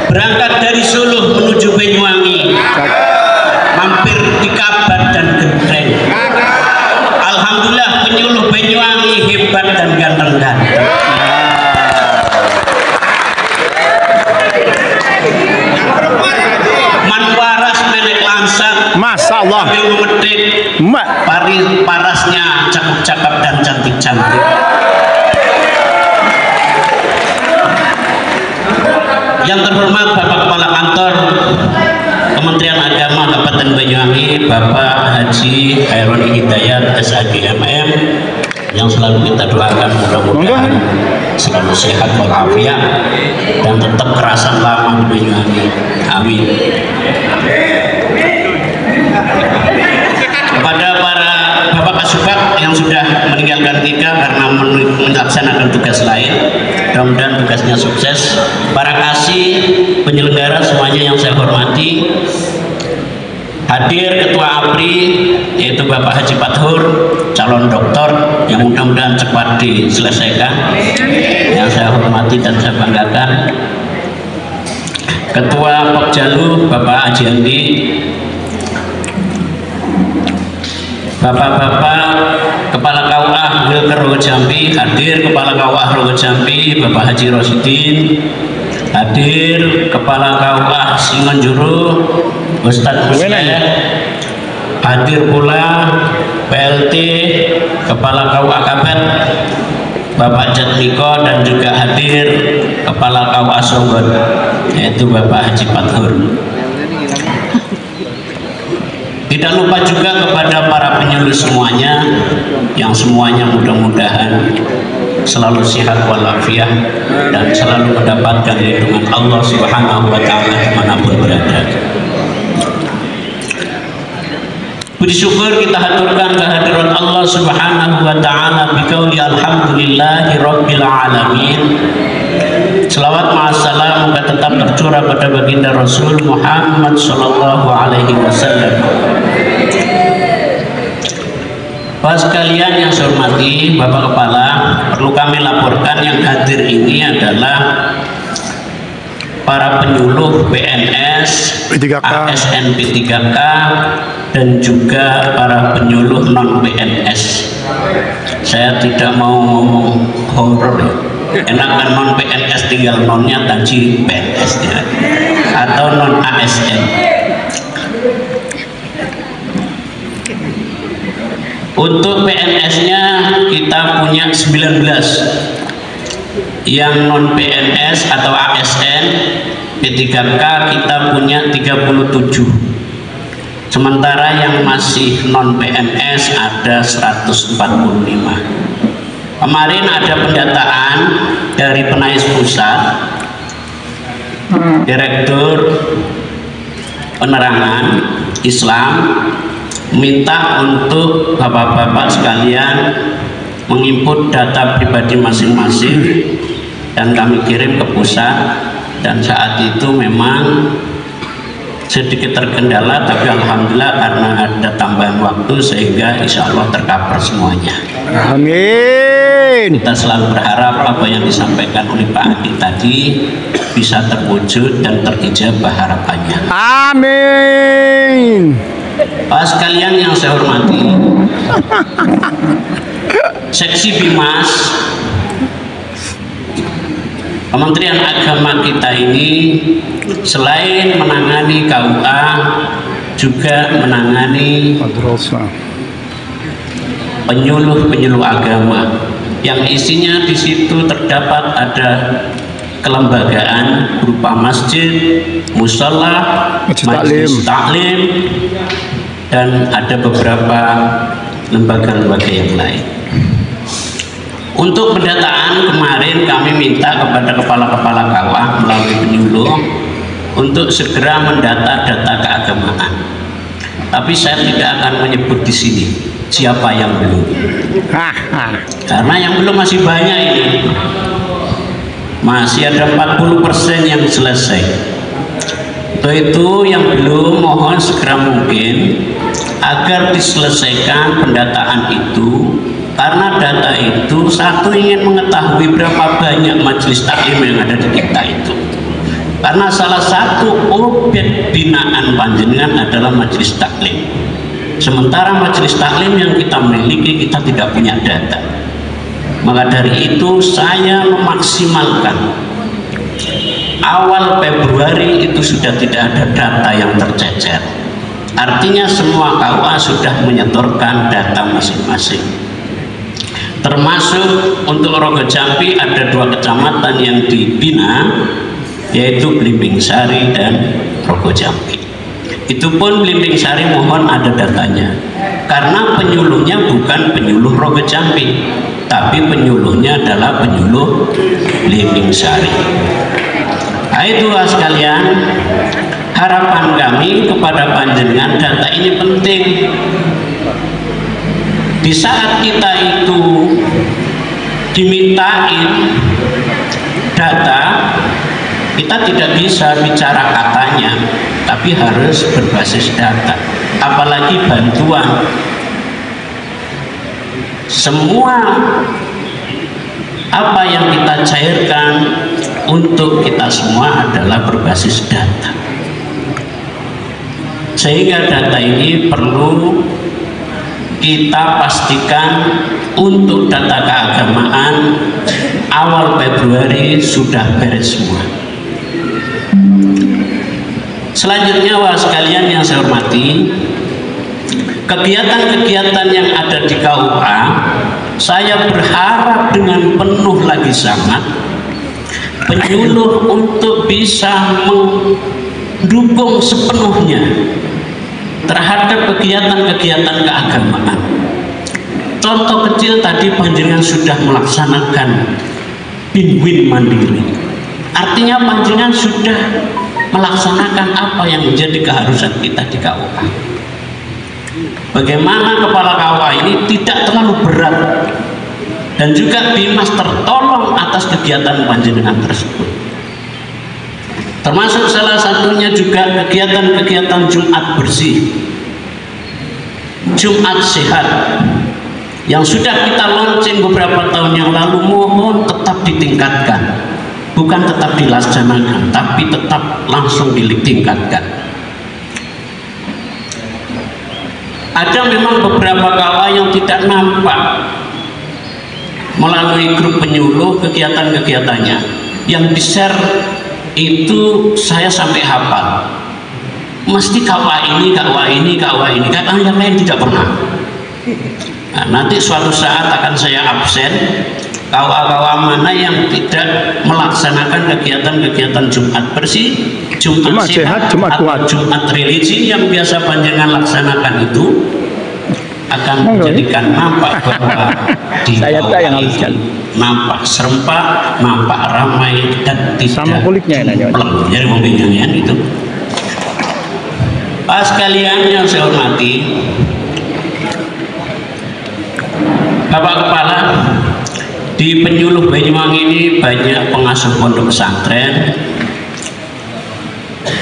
Speaker 2: Berangkat dari Solo menuju Banyuwangi, mampir di Kabat dan Gentreng. Alhamdulillah penyuluh Banyuwangi hebat dan ganteng-ganteng. Man waras menek langsat,
Speaker 1: Masya Allah.
Speaker 2: sambil memetik parasnya cakep-cakep dan cantik-cantik. Yang terhormat Bapak Kepala Kantor Kementerian Agama Kabupaten Banyuwangi, Bapak Haji Khairul Hidayat SAGMM, yang selalu kita doakan mudah-mudahan selalu sehat walafiat dan tetap kerasan lama di Banyuwangi. Amin. Kepada para Bapak Kasubag yang sudah meninggalkan kita karena melaksanakan tugas lain, mudah-mudahan tugasnya sukses. Para kasih penyelenggara semuanya yang saya hormati, hadir Ketua APRI yaitu Bapak Haji Fathur, calon doktor yang mudah-mudahan cepat diselesaikan, yang saya hormati dan saya banggakan. Ketua Pokjalu Bapak Haji Andi, Bapak-bapak Kepala KUA Wilker Rogo Jambi hadir, Kepala KUA Rogo Jambi Bapak Haji Rosidin hadir, Kepala KUA Singonjuru Ustadz Musleh hadir pula, PLT Kepala KUA Kabet Bapak Jatmiko, dan juga hadir Kepala KUA Songgon yaitu Bapak Haji Fathur. Tidak lupa juga kepada para penyuluh semuanya, yang semuanya mudah-mudahan selalu sehat walafiat dan selalu mendapatkan lindungan Allah Subhanahu wa Ta'ala dimanapun berada. Puji syukur kita haturkan kehadiran Allah Subhanahu wa Ta'ala biqauli alhamdulillahi rabbil alamin. Selawat ma'assalam moga tetap tercurah pada baginda Rasul Muhammad sallallahu alaihi wasallam. Bapak sekalian yang saya hormati, Bapak Kepala, perlu kami laporkan yang hadir ini adalah para penyuluh PNS, ASN P3K, dan juga para penyuluh non PNS. Saya tidak mau ngomong horor, enakan non PNS tinggal nonnya tanji PNS nya, atau non ASN. Untuk PNS-nya kita punya 19, yang non PNS atau ASN P3K kita punya 37, sementara yang masih non PNS ada 145. Kemarin ada pendataan dari Penais Pusat, Direktur Penerangan Islam minta untuk bapak-bapak sekalian menginput data pribadi masing-masing dan kami kirim ke pusat, dan saat itu memang sedikit terkendala, tapi alhamdulillah karena ada tambahan waktu sehingga insya Allah tercover semuanya.
Speaker 1: Amin.
Speaker 2: Kita selalu berharap apa yang disampaikan oleh Pak Adi tadi bisa terwujud dan terijabah harapannya.
Speaker 1: Amin.
Speaker 2: Pak sekalian yang saya hormati, Seksi Bimas Kementerian Agama kita ini selain menangani KUA juga menangani penyuluh agama yang isinya di situ terdapat ada kelembagaan berupa masjid, mushola, majelis taklim, dan ada beberapa lembaga-lembaga yang lain. Untuk pendataan kemarin kami minta kepada kepala-kepala KUA melalui penyuluh untuk segera mendata data keagamaan. Tapi saya tidak akan menyebut di sini siapa yang belum. Karena yang belum masih banyak ini. Masih ada 40% yang selesai. Untuk itu yang belum mohon segera mungkin agar diselesaikan pendataan itu. Karena data itu satu ingin mengetahui berapa banyak majelis taklim yang ada di kita itu. Karena salah satu objek binaan panjenengan adalah majelis taklim. Sementara majelis taklim yang kita miliki kita tidak punya data. Maka dari itu saya memaksimalkan awal Februari itu sudah tidak ada data yang tercecer. Artinya semua KUA sudah menyetorkan data masing-masing. Termasuk untuk Rogo Jampi ada 2 kecamatan yang dibina, yaitu Blimbing Sari dan Rogo Jampi. Itu pun Blimbing Sari mohon ada datanya, karena penyuluhnya bukan penyuluh Rogo Jampi, tapi penyuluhnya adalah penyuluh Blimbing Sari. Nah, itu sekalian, harapan kami kepada panjenengan, data ini penting. Di saat kita itu dimintain data, kita tidak bisa bicara katanya, tapi harus berbasis data. Apalagi bantuan, semua apa yang kita cairkan untuk kita semua adalah berbasis data. Sehingga data ini perlu kita pastikan untuk data keagamaan awal Februari sudah beres semua. Selanjutnya sekalian yang saya hormati, kegiatan-kegiatan yang ada di KUA saya berharap dengan penuh lagi sangat penyuluh untuk bisa mendukung sepenuhnya terhadap kegiatan-kegiatan keagamaan. Contoh kecil tadi panjenengan sudah melaksanakan pinguin mandiri. Artinya panjenengan sudah melaksanakan apa yang menjadi keharusan kita di KUA. Bagaimana kepala KUA ini tidak terlalu berat dan juga Bimas tertolong atas kegiatan panjenengan tersebut. Termasuk salah satunya juga kegiatan-kegiatan Jumat bersih, Jumat sehat, yang sudah kita launching beberapa tahun yang lalu. Mohon tetap ditingkatkan, bukan tetap dilaksanakan, tapi tetap langsung ditingkatkan. Ada memang beberapa KUA yang tidak nampak melalui grup penyuluh kegiatan-kegiatannya yang di-share itu saya sampai hafal. Mesti KUA ini, KUA ini, KUA ini, karena yang lain tidak pernah. Nah, nanti suatu saat akan saya absen KUA-KUA mana yang tidak melaksanakan kegiatan-kegiatan Jumat bersih, Jumat sehat, atau Jumat religi yang biasa panjenengan laksanakan itu, akan menjadikan nampak bahwa di KUA ini nampak serempak, nampak ramai, dan tidak jadi pembinaan itu. Pak sekalian yang saya hormati, Bapak Kepala, di penyuluh Banyuwangi ini banyak pengasuh pondok pesantren,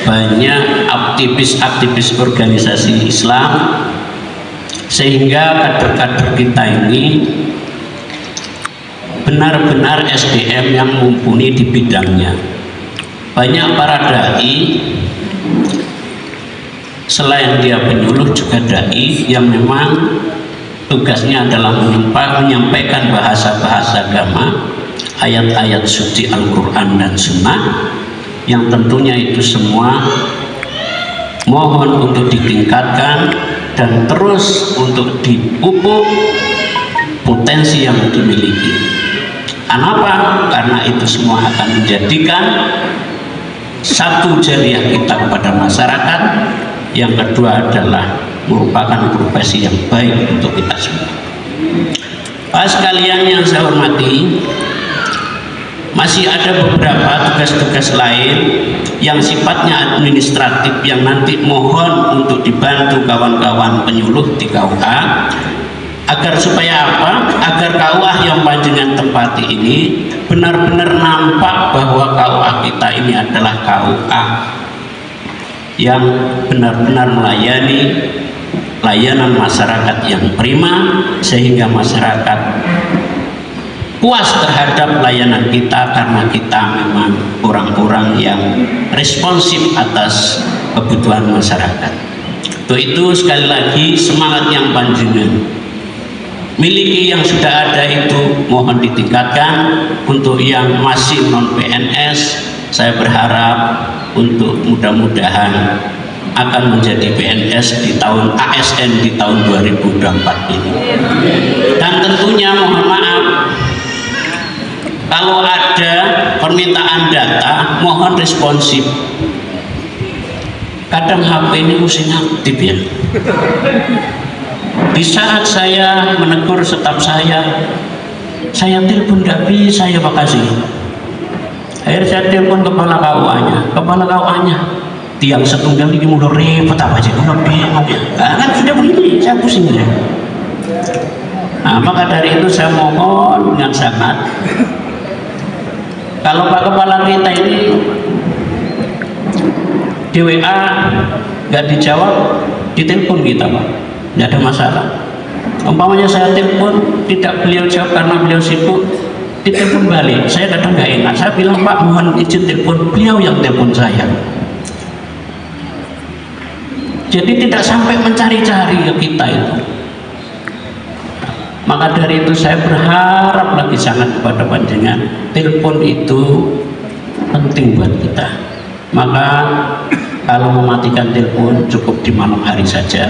Speaker 2: banyak aktivis-aktivis organisasi Islam, sehingga kader-kader kita ini benar-benar SDM yang mumpuni di bidangnya. Banyak para dai, selain dia penyuluh juga dai yang memang tugasnya adalah menyampaikan bahasa-bahasa agama, ayat-ayat suci Al-Quran dan Sunnah, yang tentunya itu semua mohon untuk ditingkatkan dan terus untuk dipupuk potensi yang dimiliki. Kenapa? Karena itu semua akan menjadikan satu jariah kita kepada masyarakat, yang kedua adalah merupakan profesi yang baik untuk kita semua. Pak sekalian yang saya hormati, masih ada beberapa tugas-tugas lain yang sifatnya administratif yang nanti mohon untuk dibantu kawan-kawan penyuluh di KUA, agar supaya apa? Agar KUA yang panjenengan tempati ini benar-benar nampak bahwa KUA kita ini adalah KUA yang benar-benar melayani layanan masyarakat yang prima, sehingga masyarakat puas terhadap layanan kita, karena kita memang orang-orang yang responsif atas kebutuhan masyarakat. Untuk itu sekali lagi semangat yang panjenengan miliki yang sudah ada itu mohon ditingkatkan. Untuk yang masih non PNS, saya berharap untuk mudah-mudahan akan menjadi PNS di tahun ASN di tahun 2024 ini. Dan tentunya mohon maaf, kalau ada permintaan data mohon responsif. Kadang HP ini mesti aktif ya. Di saat saya menegur staf saya telepon tidak bisa, ya makasih. Akhirnya saya telepon kepala KUA-nya, tiang setunggal ini mulai repot apa aja, mulai bingung ya. Kan sudah begini, saya pusing ya. Nah, maka dari itu saya mohon dengan sangat, kalau Pak Kepala kita ini di WA nggak dijawab, ditelepon kita Pak, nggak ada masalah. Umpamanya saya telepon tidak beliau jawab karena beliau sibuk, ditelepon balik, saya kadang nggak enak, saya bilang Pak mohon izin telepon, beliau yang telepon saya. Jadi tidak sampai mencari-cari ke kita itu. Maka dari itu saya berharap lagi sangat kepada panjenengan, telepon itu penting buat kita. Maka kalau mematikan telepon cukup di malam hari saja,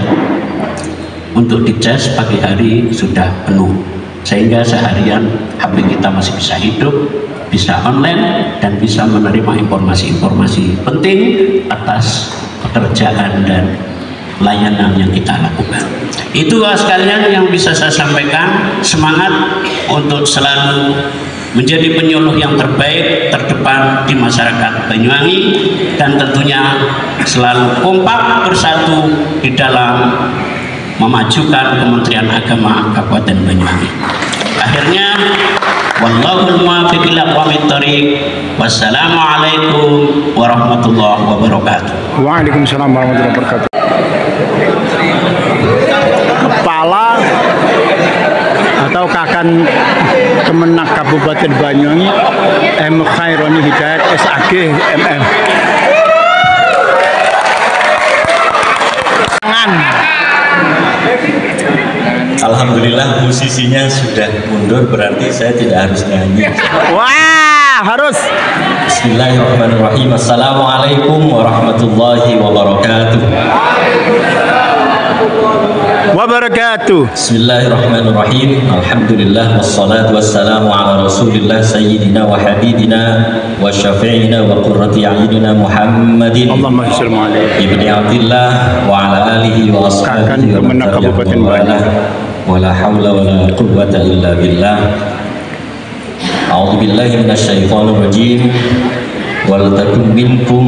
Speaker 2: untuk dicas pagi hari sudah penuh, sehingga seharian HP kita masih bisa hidup, bisa online, dan bisa menerima informasi-informasi penting atas pekerjaan dan layanan yang kita lakukan. Itu sekalian yang bisa saya sampaikan. Semangat untuk selalu menjadi penyuluh yang terbaik terdepan di masyarakat Banyuwangi, dan tentunya selalu kompak bersatu di dalam memajukan Kementerian Agama Kabupaten Banyuwangi. Akhirnya wallahul muwaffiq ila aqwamit thoriq. Wassalamualaikum warahmatullahi wabarakatuh.
Speaker 1: Waalaikumsalam warahmatullahi wabarakatuh. Kepala atau Kakan Kemenak Kabupaten Banyuwangi M. Khaironi Hidayat SAG MM.
Speaker 9: Alhamdulillah musisinya sudah mundur, berarti saya tidak harus nyanyi.
Speaker 1: Wah, harus.
Speaker 9: Bismillahirrahmanirrahim. Assalamualaikum warahmatullahi wabarakatuh. Bismillahirrahmanirrahim. Alhamdulillah wassalatu wassalamu ala Rasulillah sayyidina wa habibina wa syafi'ina wa qurrati a'yunina Muhammadin
Speaker 1: Allahumma shalli alaihi
Speaker 9: ibni Abdillah wa ala alihi wa ashabihi wa man tabi'ahum wa la hawla wa la quwwata illa billah. A'udzu billahi minasy syaithanir rajim. Wal takum minkum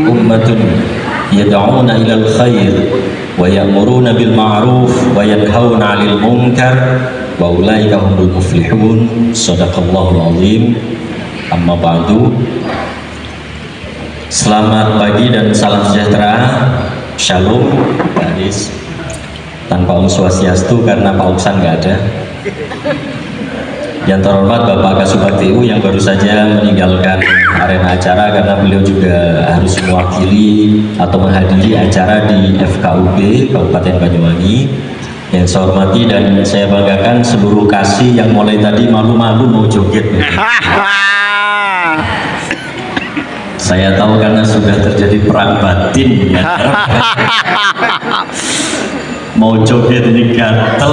Speaker 9: ummatun yad'una ilal khair wa ya'muruna bil ma'ruf wa yanhauna 'anil munkar wa ulaika humul muflihun. Shadaqallahul azim. Amma ba'du. Selamat pagi dan salam sejahtera. Shalom, Pak Adis. Tanpa Om Swastiastu karena Pak Uksan nggak ada. Yang terhormat Bapak Kasubag TU yang baru saja meninggalkan arena acara karena beliau juga harus mewakili atau menghadiri acara di FKUB Kabupaten Banyuwangi. Yang saya hormati dan saya banggakan seluruh kasih yang mulai tadi malu-malu mau joget. Saya tahu karena sudah terjadi perang batin ya. Mau joget ini gatel,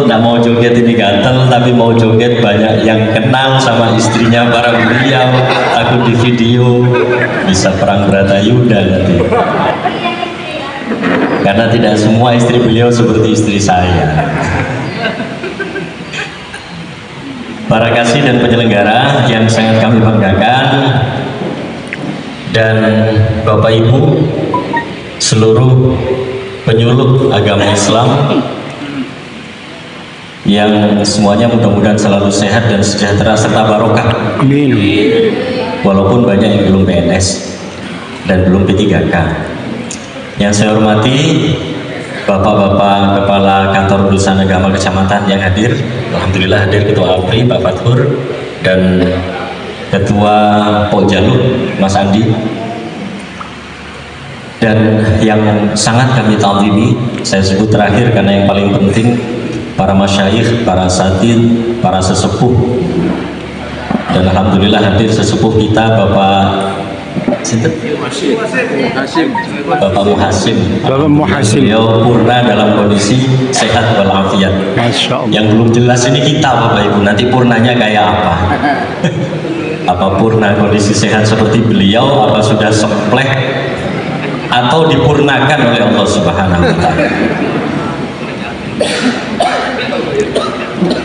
Speaker 9: nggak mau joget ini gatel, tapi mau joget banyak yang kenal sama istrinya para beliau, takut di video bisa perang Bratayuda nanti. Karena tidak semua istri beliau seperti istri saya. Para kasih dan penyelenggara yang sangat kami banggakan, dan Bapak Ibu seluruh penyuluh agama Islam yang semuanya mudah-mudahan selalu sehat dan sejahtera serta barokah.
Speaker 1: Amin.
Speaker 9: Walaupun banyak yang belum PNS dan belum P3K. Yang saya hormati Bapak-bapak Kepala Kantor Urusan Agama Kecamatan yang hadir. Alhamdulillah hadir Ketua APRI Pak Fathur dan Ketua Pokjaluk Mas Andi. Dan yang sangat kami ta'zimi, saya sebut terakhir karena yang paling penting, para masyayikh, para asatidz, para sesepuh. Dan alhamdulillah hadir sesepuh kita Bapak Bapak Muhasim.
Speaker 1: Bapak Muhasim.
Speaker 9: Beliau purna dalam kondisi sehat walafiat.
Speaker 1: Masya Allah.
Speaker 9: Yang belum jelas ini kita Bapak Ibu, nanti purnanya kayak apa? Apa purna kondisi sehat seperti beliau, apa sudah sempleh atau dipurnakan oleh Allah Subhanahu wa Ta'ala.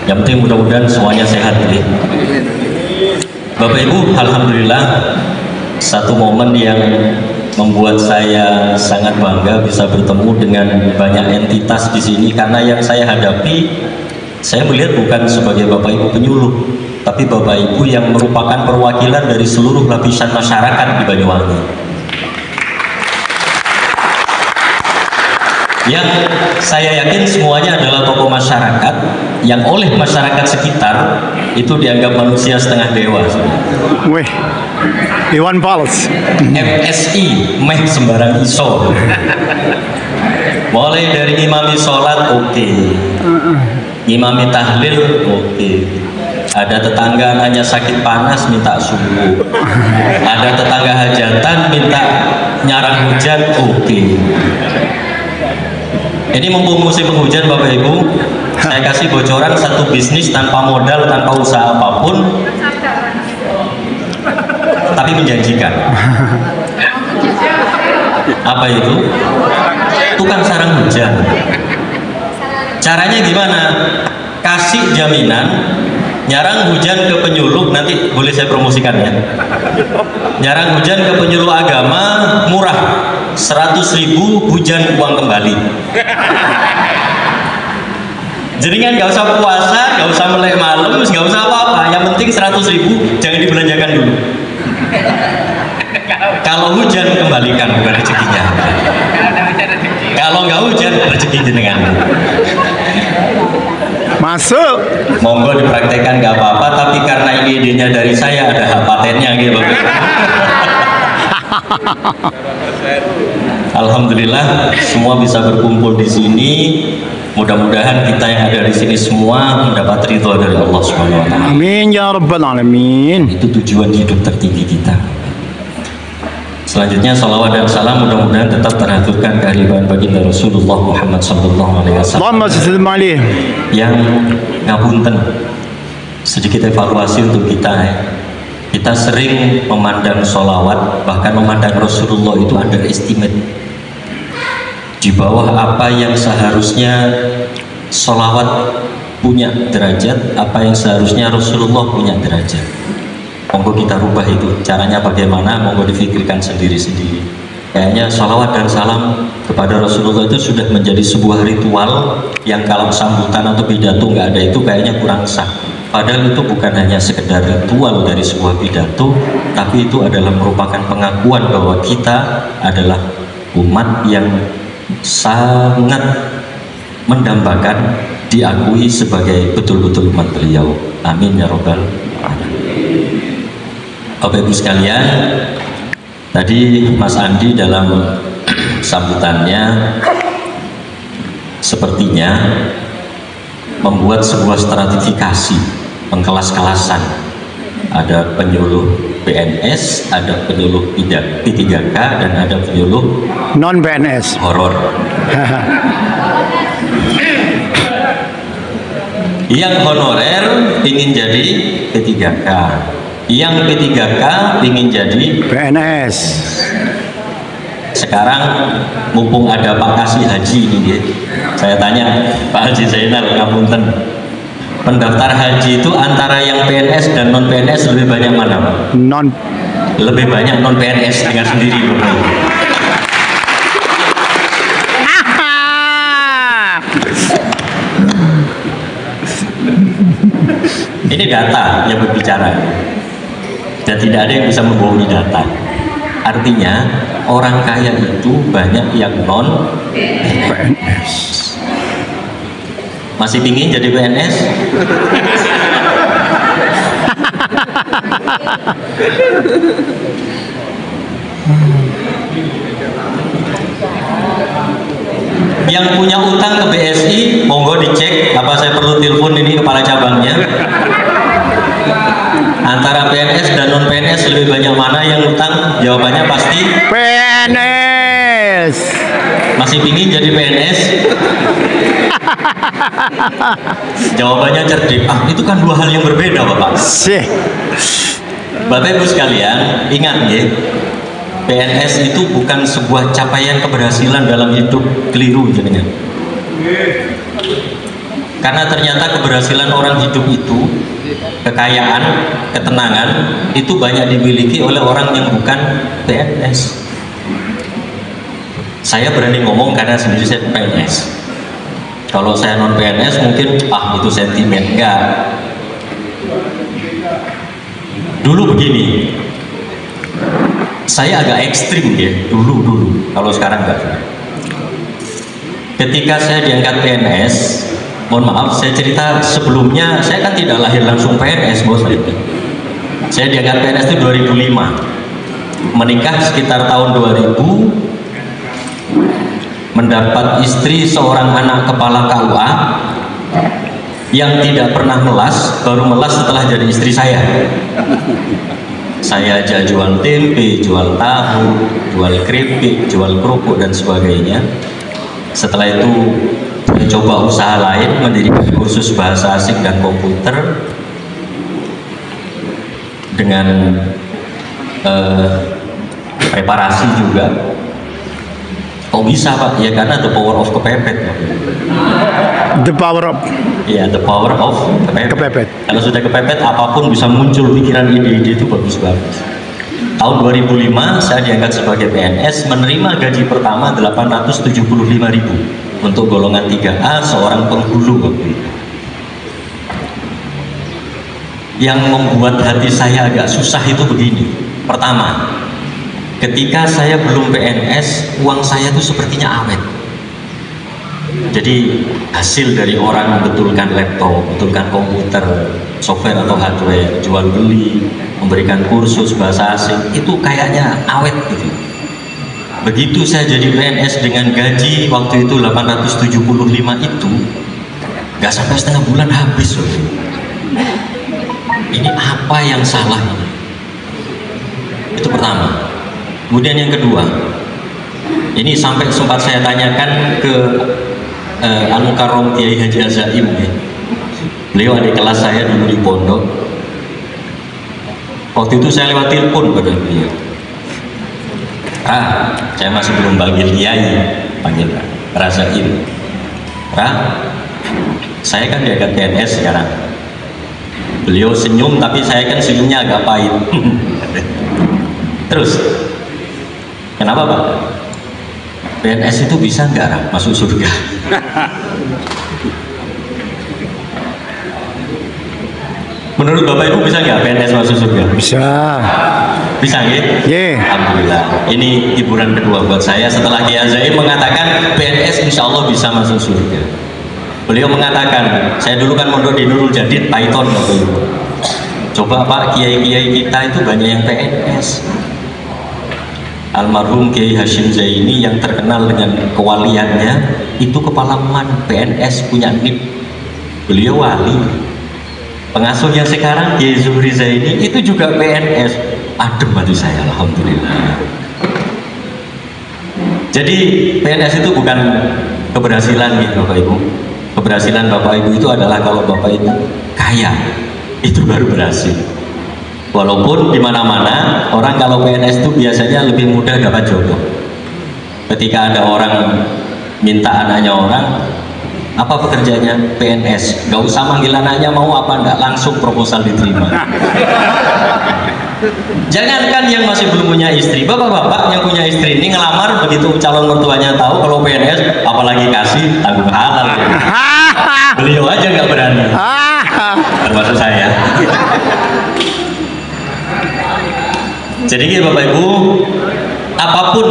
Speaker 9: Yang penting mudah-mudahan semuanya sehat ya. Bapak Ibu, alhamdulillah satu momen yang membuat saya sangat bangga bisa bertemu dengan banyak entitas di sini, karena yang saya hadapi, saya melihat bukan sebagai Bapak Ibu penyuluh, tapi Bapak Ibu yang merupakan perwakilan dari seluruh lapisan masyarakat di Banyuwangi. Yang saya yakin semuanya adalah tokoh masyarakat yang oleh masyarakat sekitar itu dianggap manusia setengah dewa.
Speaker 1: Weh, Iwan Fals.
Speaker 9: MSI, meh sembarang iso. Mulai dari ngimami sholat oke, ngimami tahlil oke. Ada tetangga nanya sakit panas minta subuh, ada tetangga hajatan minta nyarang hujan oke. Ini mumpung musim penghujan Bapak Ibu, saya kasih bocoran satu bisnis tanpa modal, tanpa usaha apapun, tapi menjanjikan. Apa itu? Tukang sarang hujan. Caranya gimana? Kasih jaminan, nyarang hujan ke penyuluh, nanti boleh saya promosikan ya. Nyarang hujan ke penyuluh agama murah, 100.000 hujan uang kembali. Jadi kan nggak usah puasa, nggak usah melek malam, nggak usah apa-apa. Yang penting 100.000 jangan dibelanjakan dulu. Kalau hujan kembalikan rezekinya. Kalau nggak hujan rezeki jenengan.
Speaker 1: Masuk.
Speaker 9: Monggo dipraktekkan nggak apa-apa, tapi karena ini idenya dari saya ada hak patennya gitu. Alhamdulillah semua bisa berkumpul di sini. Mudah-mudahan kita yang ada di sini semua mendapat ridho dari Allah Subhanahu wa Ta'ala.
Speaker 1: Amin ya rabbal alamin.
Speaker 9: Itu tujuan hidup tertinggi kita. Selanjutnya salawat dan salam mudah-mudahan tetap terhaturkan kehadiran baginda Rasulullah Muhammad sallallahu alaihi wasallam.
Speaker 1: Allahumma salli alaihi.
Speaker 9: Yang ngapunten, sedikit evaluasi untuk kita ya. Kita sering memandang sholawat, bahkan memandang Rasulullah itu underestimate. Di bawah apa yang seharusnya sholawat punya derajat, apa yang seharusnya Rasulullah punya derajat. Monggo kita rubah itu. Caranya bagaimana? Monggo difikirkan sendiri-sendiri. Kayaknya sholawat dan salam kepada Rasulullah itu sudah menjadi sebuah ritual yang kalau sambutan atau pidato nggak ada itu kayaknya kurang sah. Padahal itu bukan hanya sekedar ritual dari sebuah pidato, tapi itu adalah merupakan pengakuan bahwa kita adalah umat yang sangat mendambakan diakui sebagai betul-betul umat beliau. Amin ya robbal alamin. Bapak Ibu sekalian, tadi Mas Andi dalam sambutannya sepertinya membuat sebuah stratifikasi, pengkelas-kelasan. Ada penyuluh PNS, ada penyuluh P3K, dan ada penyuluh
Speaker 1: non PNS
Speaker 9: horor. Yang honorer ingin jadi P3K, yang P3K ingin jadi
Speaker 1: PNS.
Speaker 9: Sekarang mumpung ada Pak Kasih Haji ini, saya tanya Pak Haji Zainal, ngapunten, pendaftar haji itu antara yang PNS dan non PNS lebih banyak mana, Pak? Lebih banyak non PNS, dengan sendiri, Bapak. Ini data yang berbicara, dan tidak ada yang bisa membohongi data. Artinya orang kaya itu banyak yang non PNS. Masih pingin jadi PNS? Yang punya utang ke BSI, monggo dicek apa saya perlu telepon ini kepala cabangnya. Antara PNS dan non PNS lebih banyak mana yang utang? Jawabannya pasti
Speaker 1: PNS.
Speaker 9: Masih pingin jadi PNS? Jawabannya cerdik. Itu kan dua hal yang berbeda, Bapak. Bapak Ibu sekalian, ingat ya, PNS itu bukan sebuah capaian keberhasilan dalam hidup, keliru jadinya. Karena ternyata keberhasilan orang hidup itu, kekayaan, ketenangan itu banyak dimiliki oleh orang yang bukan PNS. Saya berani ngomong karena sendiri saya PNS. Kalau saya non PNS mungkin itu sentimen, enggak. Dulu begini, saya agak ekstrim ya, dulu. Kalau sekarang enggak. Ketika saya diangkat PNS, mohon maaf, saya cerita sebelumnya, saya kan tidak lahir langsung PNS, bos. Saya diangkat PNS itu 2005, menikah sekitar tahun 2000, mendapat istri seorang anak kepala KUA yang tidak pernah melas, baru melas setelah jadi istri saya. Saya aja jual tempe, jual tahu, jual keripik, jual kerupuk dan sebagainya. Setelah itu mencoba usaha lain, mendirikan kursus bahasa asing dan komputer dengan preparasi juga. Kok bisa, Pak? Ya karena the power of kepepet.
Speaker 1: The power of?
Speaker 9: Ya, the power of kepepet. Kalau sudah kepepet, apapun bisa muncul pikiran, ide-ide itu bagus-bagus. Tahun 2005 saya diangkat sebagai PNS, menerima gaji pertama 875.000 untuk golongan 3A, seorang penghulu waktu itu. Yang membuat hati saya agak susah itu begini. Pertama, ketika saya belum PNS, uang saya itu sepertinya awet. Jadi hasil dari orang membetulkan laptop, betulkan komputer, software atau hardware, jual beli, memberikan kursus bahasa asing, itu kayaknya awet gitu. Begitu saya jadi PNS dengan gaji waktu itu 875 itu, nggak sampai setengah bulan habis loh. Ini apa yang salah ini? Itu pertama. Kemudian yang kedua, ini sampai sempat saya tanyakan ke Al-Mukarram Kiai Haji Azaim ya. Beliau adik kelas saya dulu di pondok. Waktu itu saya lewat telepon pada beliau. Saya masih belum panggil Kiai, panggil Razaim. Saya kan diangkat PNS sekarang. Beliau senyum, tapi saya kan senyumnya agak pahit. Terus, kenapa, Pak? PNS itu bisa nggak masuk surga? Menurut Bapak Ibu bisa nggak PNS masuk surga?
Speaker 1: Bisa.
Speaker 9: Bisa ya?
Speaker 1: Ye.
Speaker 9: Alhamdulillah. Ini hiburan kedua buat saya setelah Kiai Zaim mengatakan PNS insya Allah bisa masuk surga. Beliau mengatakan, saya dulu kan mondok di Nurul Jadid, Python Bapak Ibu. Coba Pak, kiai-kiai kita itu banyak yang PNS. Almarhum Kiai Hashim Zaini yang terkenal dengan kewaliannya itu kepala MAN PNS, punya NIP. Beliau wali. Pengasuh yang sekarang Kiai Zuhri Zaini itu juga PNS. Adem hati saya, alhamdulillah. Jadi PNS itu bukan keberhasilan gitu Bapak Ibu. Keberhasilan Bapak Ibu itu adalah kalau Bapak Ibu kaya, itu baru berhasil. Walaupun di mana-mana orang kalau PNS itu biasanya lebih mudah dapat jodoh. Ketika ada orang minta anaknya orang, apa pekerjaannya? PNS. Gak usah manggil anaknya mau apa enggak, langsung proposal diterima. Jangankan yang masih belum punya istri, bapak-bapak yang punya istri ini ngelamar, begitu calon mertuanya tahu kalau PNS, apalagi kasih tanggung halal. Beliau aja nggak berani, termasuk saya. Jadi gitu Bapak Ibu, apapun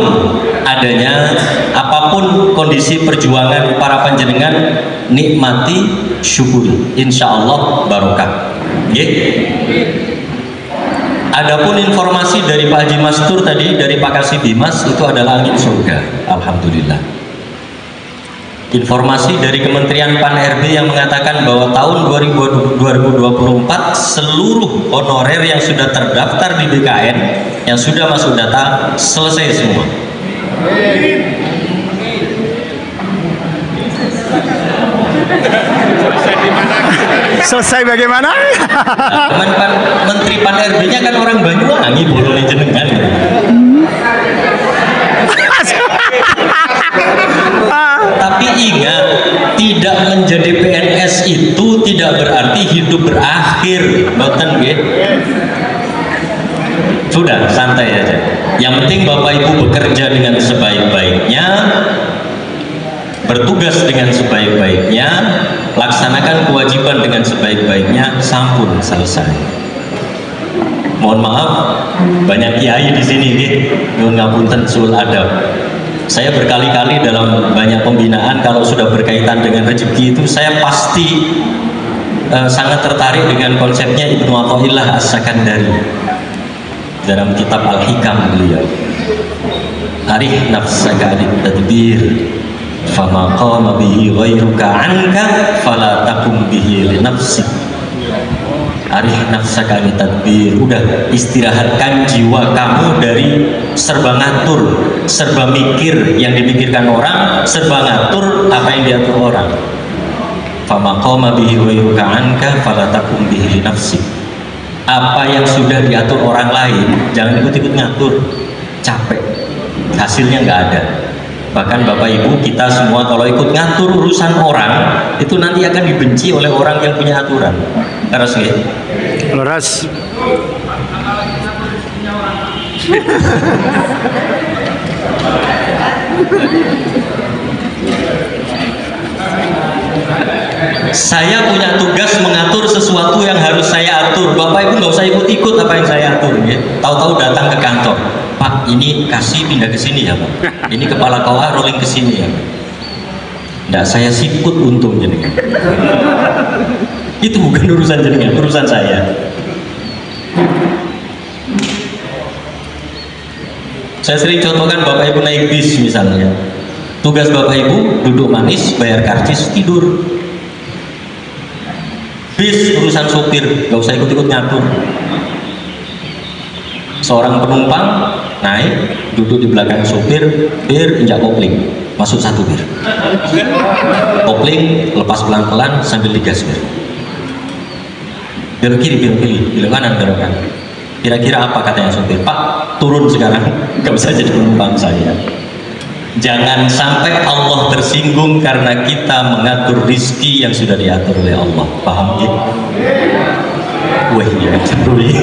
Speaker 9: adanya, apapun kondisi perjuangan para panjenengan, nikmati, syukuri, insya Allah barokah. Adapun informasi dari Pak Haji Mastur tadi, dari Pak Kasih Bimas, itu adalah angin surga, alhamdulillah. Informasi dari Kementerian Pan-RB yang mengatakan bahwa tahun 2024 seluruh honorer yang sudah terdaftar di BKN, yang sudah masuk data, selesai semua.
Speaker 1: Selesai bagaimana?
Speaker 9: Menteri Pan-RB-nya kan orang Banyuwangi, boleh jenengan. Tapi ingat, tidak menjadi PNS itu tidak berarti hidup berakhir, boten nggih. Sudah, santai aja. Yang penting Bapak Ibu bekerja dengan sebaik-baiknya, bertugas dengan sebaik-baiknya, laksanakan kewajiban dengan sebaik-baiknya, sampun selesai. Mohon maaf, banyak kiai di sini nggih, nyuwun ngapunten sul adab. Saya berkali-kali dalam banyak pembinaan kalau sudah berkaitan dengan rezeki itu saya pasti sangat tertarik dengan konsepnya Ibnu Athaillah As-Sakandari dalam kitab Al-Hikam beliau. Arih nafsaka tadbir fama qama bihi ghairuka anka fala taqum bihi li nafsik. Arih nafsaka tadbir, udah istirahatkan jiwa kamu dari serba ngatur, serba mikir yang dipikirkan orang, serba ngatur apa yang diatur orang. Fama qama bihi ghairuka anka fala taqum bihi li nafsik. Apa yang sudah diatur orang lain jangan ikut-ikut ngatur, capek, hasilnya nggak ada. Bahkan Bapak Ibu, kita semua kalau ikut ngatur urusan orang itu nanti akan dibenci oleh orang yang punya aturan. Terus ya?
Speaker 1: Leras.
Speaker 9: Saya punya tugas mengatur sesuatu yang harus saya atur. Bapak Ibu nggak usah ikut-ikut apa yang saya atur, ya. Tahu-tahu datang ke kantor, Pak, ini kasih pindah ke sini ya Pak. Ini kepala KOA rolling ke sini ya Pak. Nggak, saya sikut untung jadi. Itu bukan urusan jenengan, urusan saya. Saya sering contohkan Bapak Ibu naik bis misalnya. Tugas Bapak Ibu duduk manis, bayar karcis, tidur. Bis urusan sopir, gak usah ikut-ikut ngatur. Seorang penumpang naik, duduk di belakang sopir, bir, injak kopling, masuk satu bir. Kopling lepas pelan-pelan sambil digas bir. Belok kiri, belok kiri, belok kanan, belok kanan. Kira-kira apa katanya sopir? Pak, turun sekarang, gak usah jadi penumpang saya. Jangan sampai Allah tersinggung karena kita mengatur rizki yang sudah diatur oleh Allah. Paham ya? Wah, ya cenderung.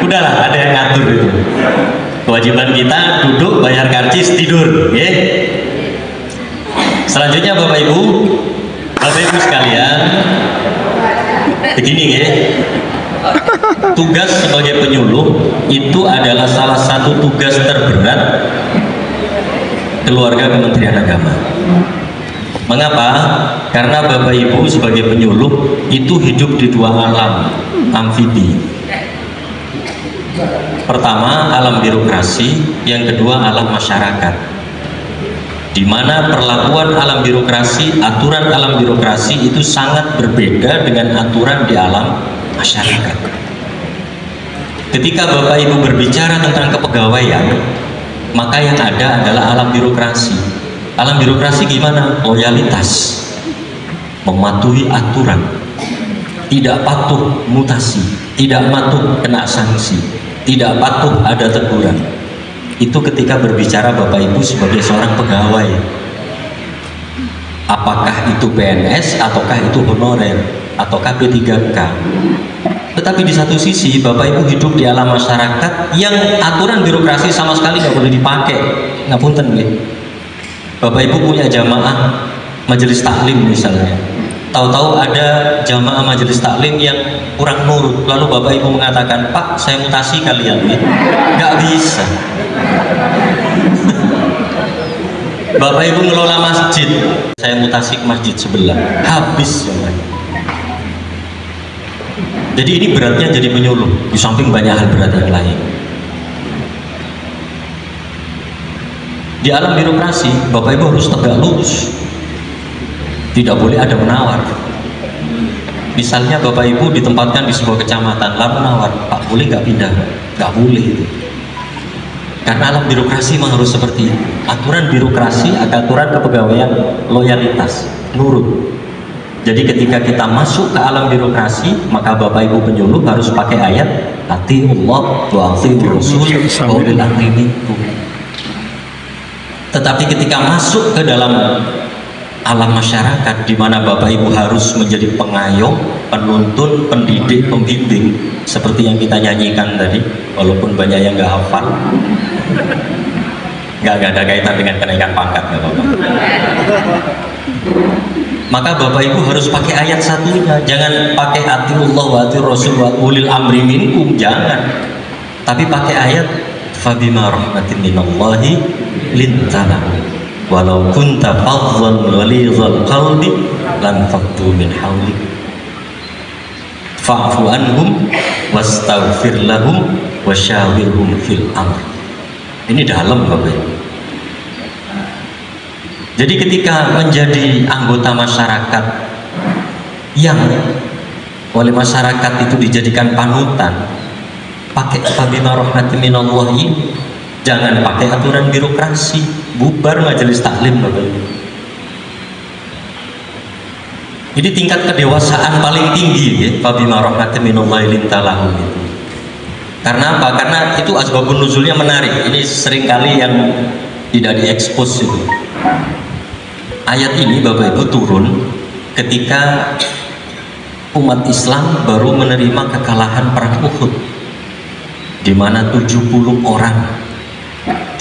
Speaker 9: Udahlah, ada yang ngatur itu. Kewajiban kita duduk, bayar karcis, tidur, ya. Selanjutnya Bapak Ibu sekalian, Begini ya, tugas sebagai penyuluh itu adalah salah satu tugas terberat keluarga Kementerian Agama. Mengapa? Karena Bapak Ibu sebagai penyuluh itu hidup di dua alam amfibi. Pertama alam birokrasi, yang kedua alam masyarakat. Di mana perlakuan alam birokrasi, aturan alam birokrasi itu sangat berbeda dengan aturan di alam masyarakat. Ketika Bapak Ibu berbicara tentang kepegawaian, maka yang ada adalah alam birokrasi. Alam birokrasi gimana? Loyalitas, mematuhi aturan, tidak patuh mutasi, tidak patuh kena sanksi, tidak patuh ada teguran. Itu ketika berbicara Bapak Ibu sebagai seorang pegawai. Apakah itu PNS, ataukah itu honorer, ataukah P3K. Tetapi di satu sisi Bapak Ibu hidup di alam masyarakat yang aturan birokrasi sama sekali nggak boleh dipakai. Ngapunten ya. Bapak Ibu punya jamaah majelis taklim misalnya, tahu-tahu ada jamaah majelis taklim yang kurang nurut, lalu Bapak Ibu mengatakan, Pak saya mutasi kalian ya. Nggak bisa. Bapak Ibu ngelola masjid, saya mutasi ke masjid sebelah, habis semuanya. Jadi ini beratnya jadi penyuluh, di samping banyak hal berat yang lain. Di alam birokrasi, Bapak Ibu harus tegak lurus, tidak boleh ada menawar. Misalnya Bapak Ibu ditempatkan di sebuah kecamatan, lalu menawar, Pak boleh nggak pindah? Nggak boleh itu. Karena alam birokrasi memang harus seperti itu. Aturan birokrasi, aturan kepegawaian, loyalitas, nurut. Jadi ketika kita masuk ke alam birokrasi, maka Bapak Ibu penyuluh harus pakai ayat atiullah wa atiur rasul wa ulil amri minkum. Tetapi ketika masuk ke dalam alam masyarakat, di mana Bapak Ibu harus menjadi pengayom, penuntun, pendidik, pembimbing, seperti yang kita nyanyikan tadi, walaupun banyak yang nggak hafal, nggak ada kaitan dengan kenaikan pangkat, nggak apa-apa. Maka Bapak Ibu harus pakai ayat satunya, jangan pakai atiullah wa atiur rasul wa ulil amri minkum, jangan, tapi pakai ayat fabima rahmatin minallahi lintalah walau kunta fadhlan ghalidhal qalbi lan faddu min hawlik fa'fu anhum wastaghfir lahum wasyawirhum fil amr. Ini dalam Bapak Ibu. Jadi ketika menjadi anggota masyarakat yang oleh masyarakat itu dijadikan panutan, pakai fabima rahmatin minallahi, jangan pakai aturan birokrasi, bubar majelis taklim Bapak Ibu. Jadi tingkat kedewasaan paling tinggi ya, fabima rahmatin minallahi lintalahu itu. Karena apa? Karena itu asbabun nuzulnya menarik. Ini seringkali yang tidak diekspos itu. Ayat ini Bapak Ibu turun ketika umat Islam baru menerima kekalahan perang Uhud, di mana 70 orang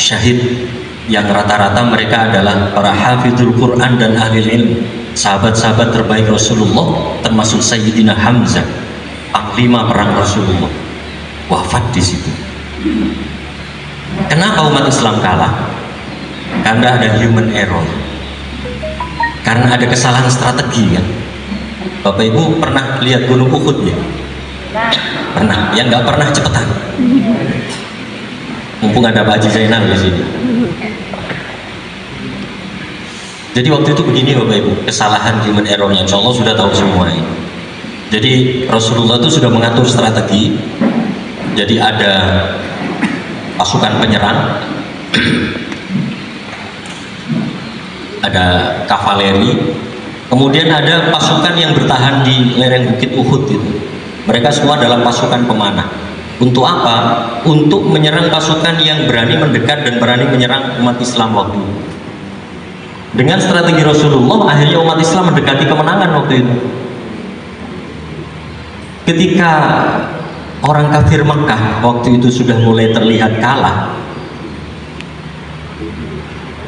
Speaker 9: syahid yang rata-rata mereka adalah para hafizul Quran dan ahli ilmu, sahabat-sahabat terbaik Rasulullah, termasuk Sayyidina Hamzah, panglima perang Rasulullah, wafat di situ. Kenapa umat Islam kalah? Karena ada human error, karena ada kesalahan strategi kan. Bapak Ibu pernah lihat Gunung Uhud ya? Pernah, yang nggak pernah cepetan. Mumpung ada Pak Haji Zainal di sini. Jadi waktu itu begini Bapak Ibu, kesalahan human errornya, insya Allah sudah tahu semua ini. Jadi Rasulullah itu sudah mengatur strategi. Jadi ada pasukan penyerang, ada kavaleri, kemudian ada pasukan yang bertahan di lereng bukit Uhud itu. Mereka semua dalam pasukan pemanah. Untuk apa? Untuk menyerang pasukan yang berani mendekat dan berani menyerang umat Islam waktu itu. Dengan strategi Rasulullah, akhirnya umat Islam mendekati kemenangan waktu itu. Ketika orang kafir Mekah waktu itu sudah mulai terlihat kalah,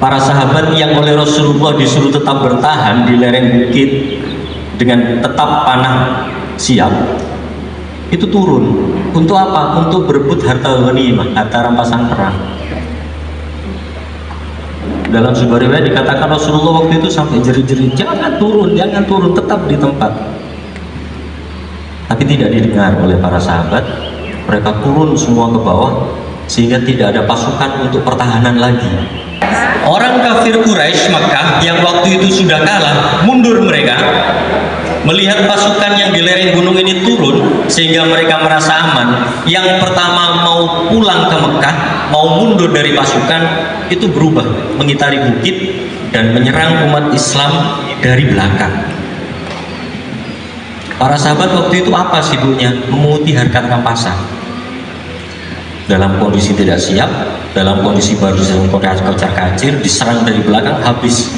Speaker 9: para sahabat yang oleh Rasulullah disuruh tetap bertahan di lereng bukit dengan tetap panah siap, itu turun. Untuk apa? Untuk berebut harta ghanimah, harta rampasan perang. Dalam sebuah riwayat dikatakan Rasulullah waktu itu sampai jerit-jerit, jangan turun, tetap di tempat. Tapi tidak didengar oleh para sahabat. Mereka turun semua ke bawah sehingga tidak ada pasukan untuk pertahanan lagi. Orang kafir Quraisy Makkah yang waktu itu sudah kalah, mundur mereka. Melihat pasukan yang di lereng gunung ini turun sehingga mereka merasa aman. Yang pertama mau pulang ke Mekah, mau mundur dari pasukan, itu berubah, mengitari bukit dan menyerang umat Islam dari belakang. Para sahabat waktu itu apa sibuknya? Memunguti harkat rampasan. Dalam kondisi tidak siap, dalam kondisi baru dalam kocar-kacir, diserang dari belakang, habis.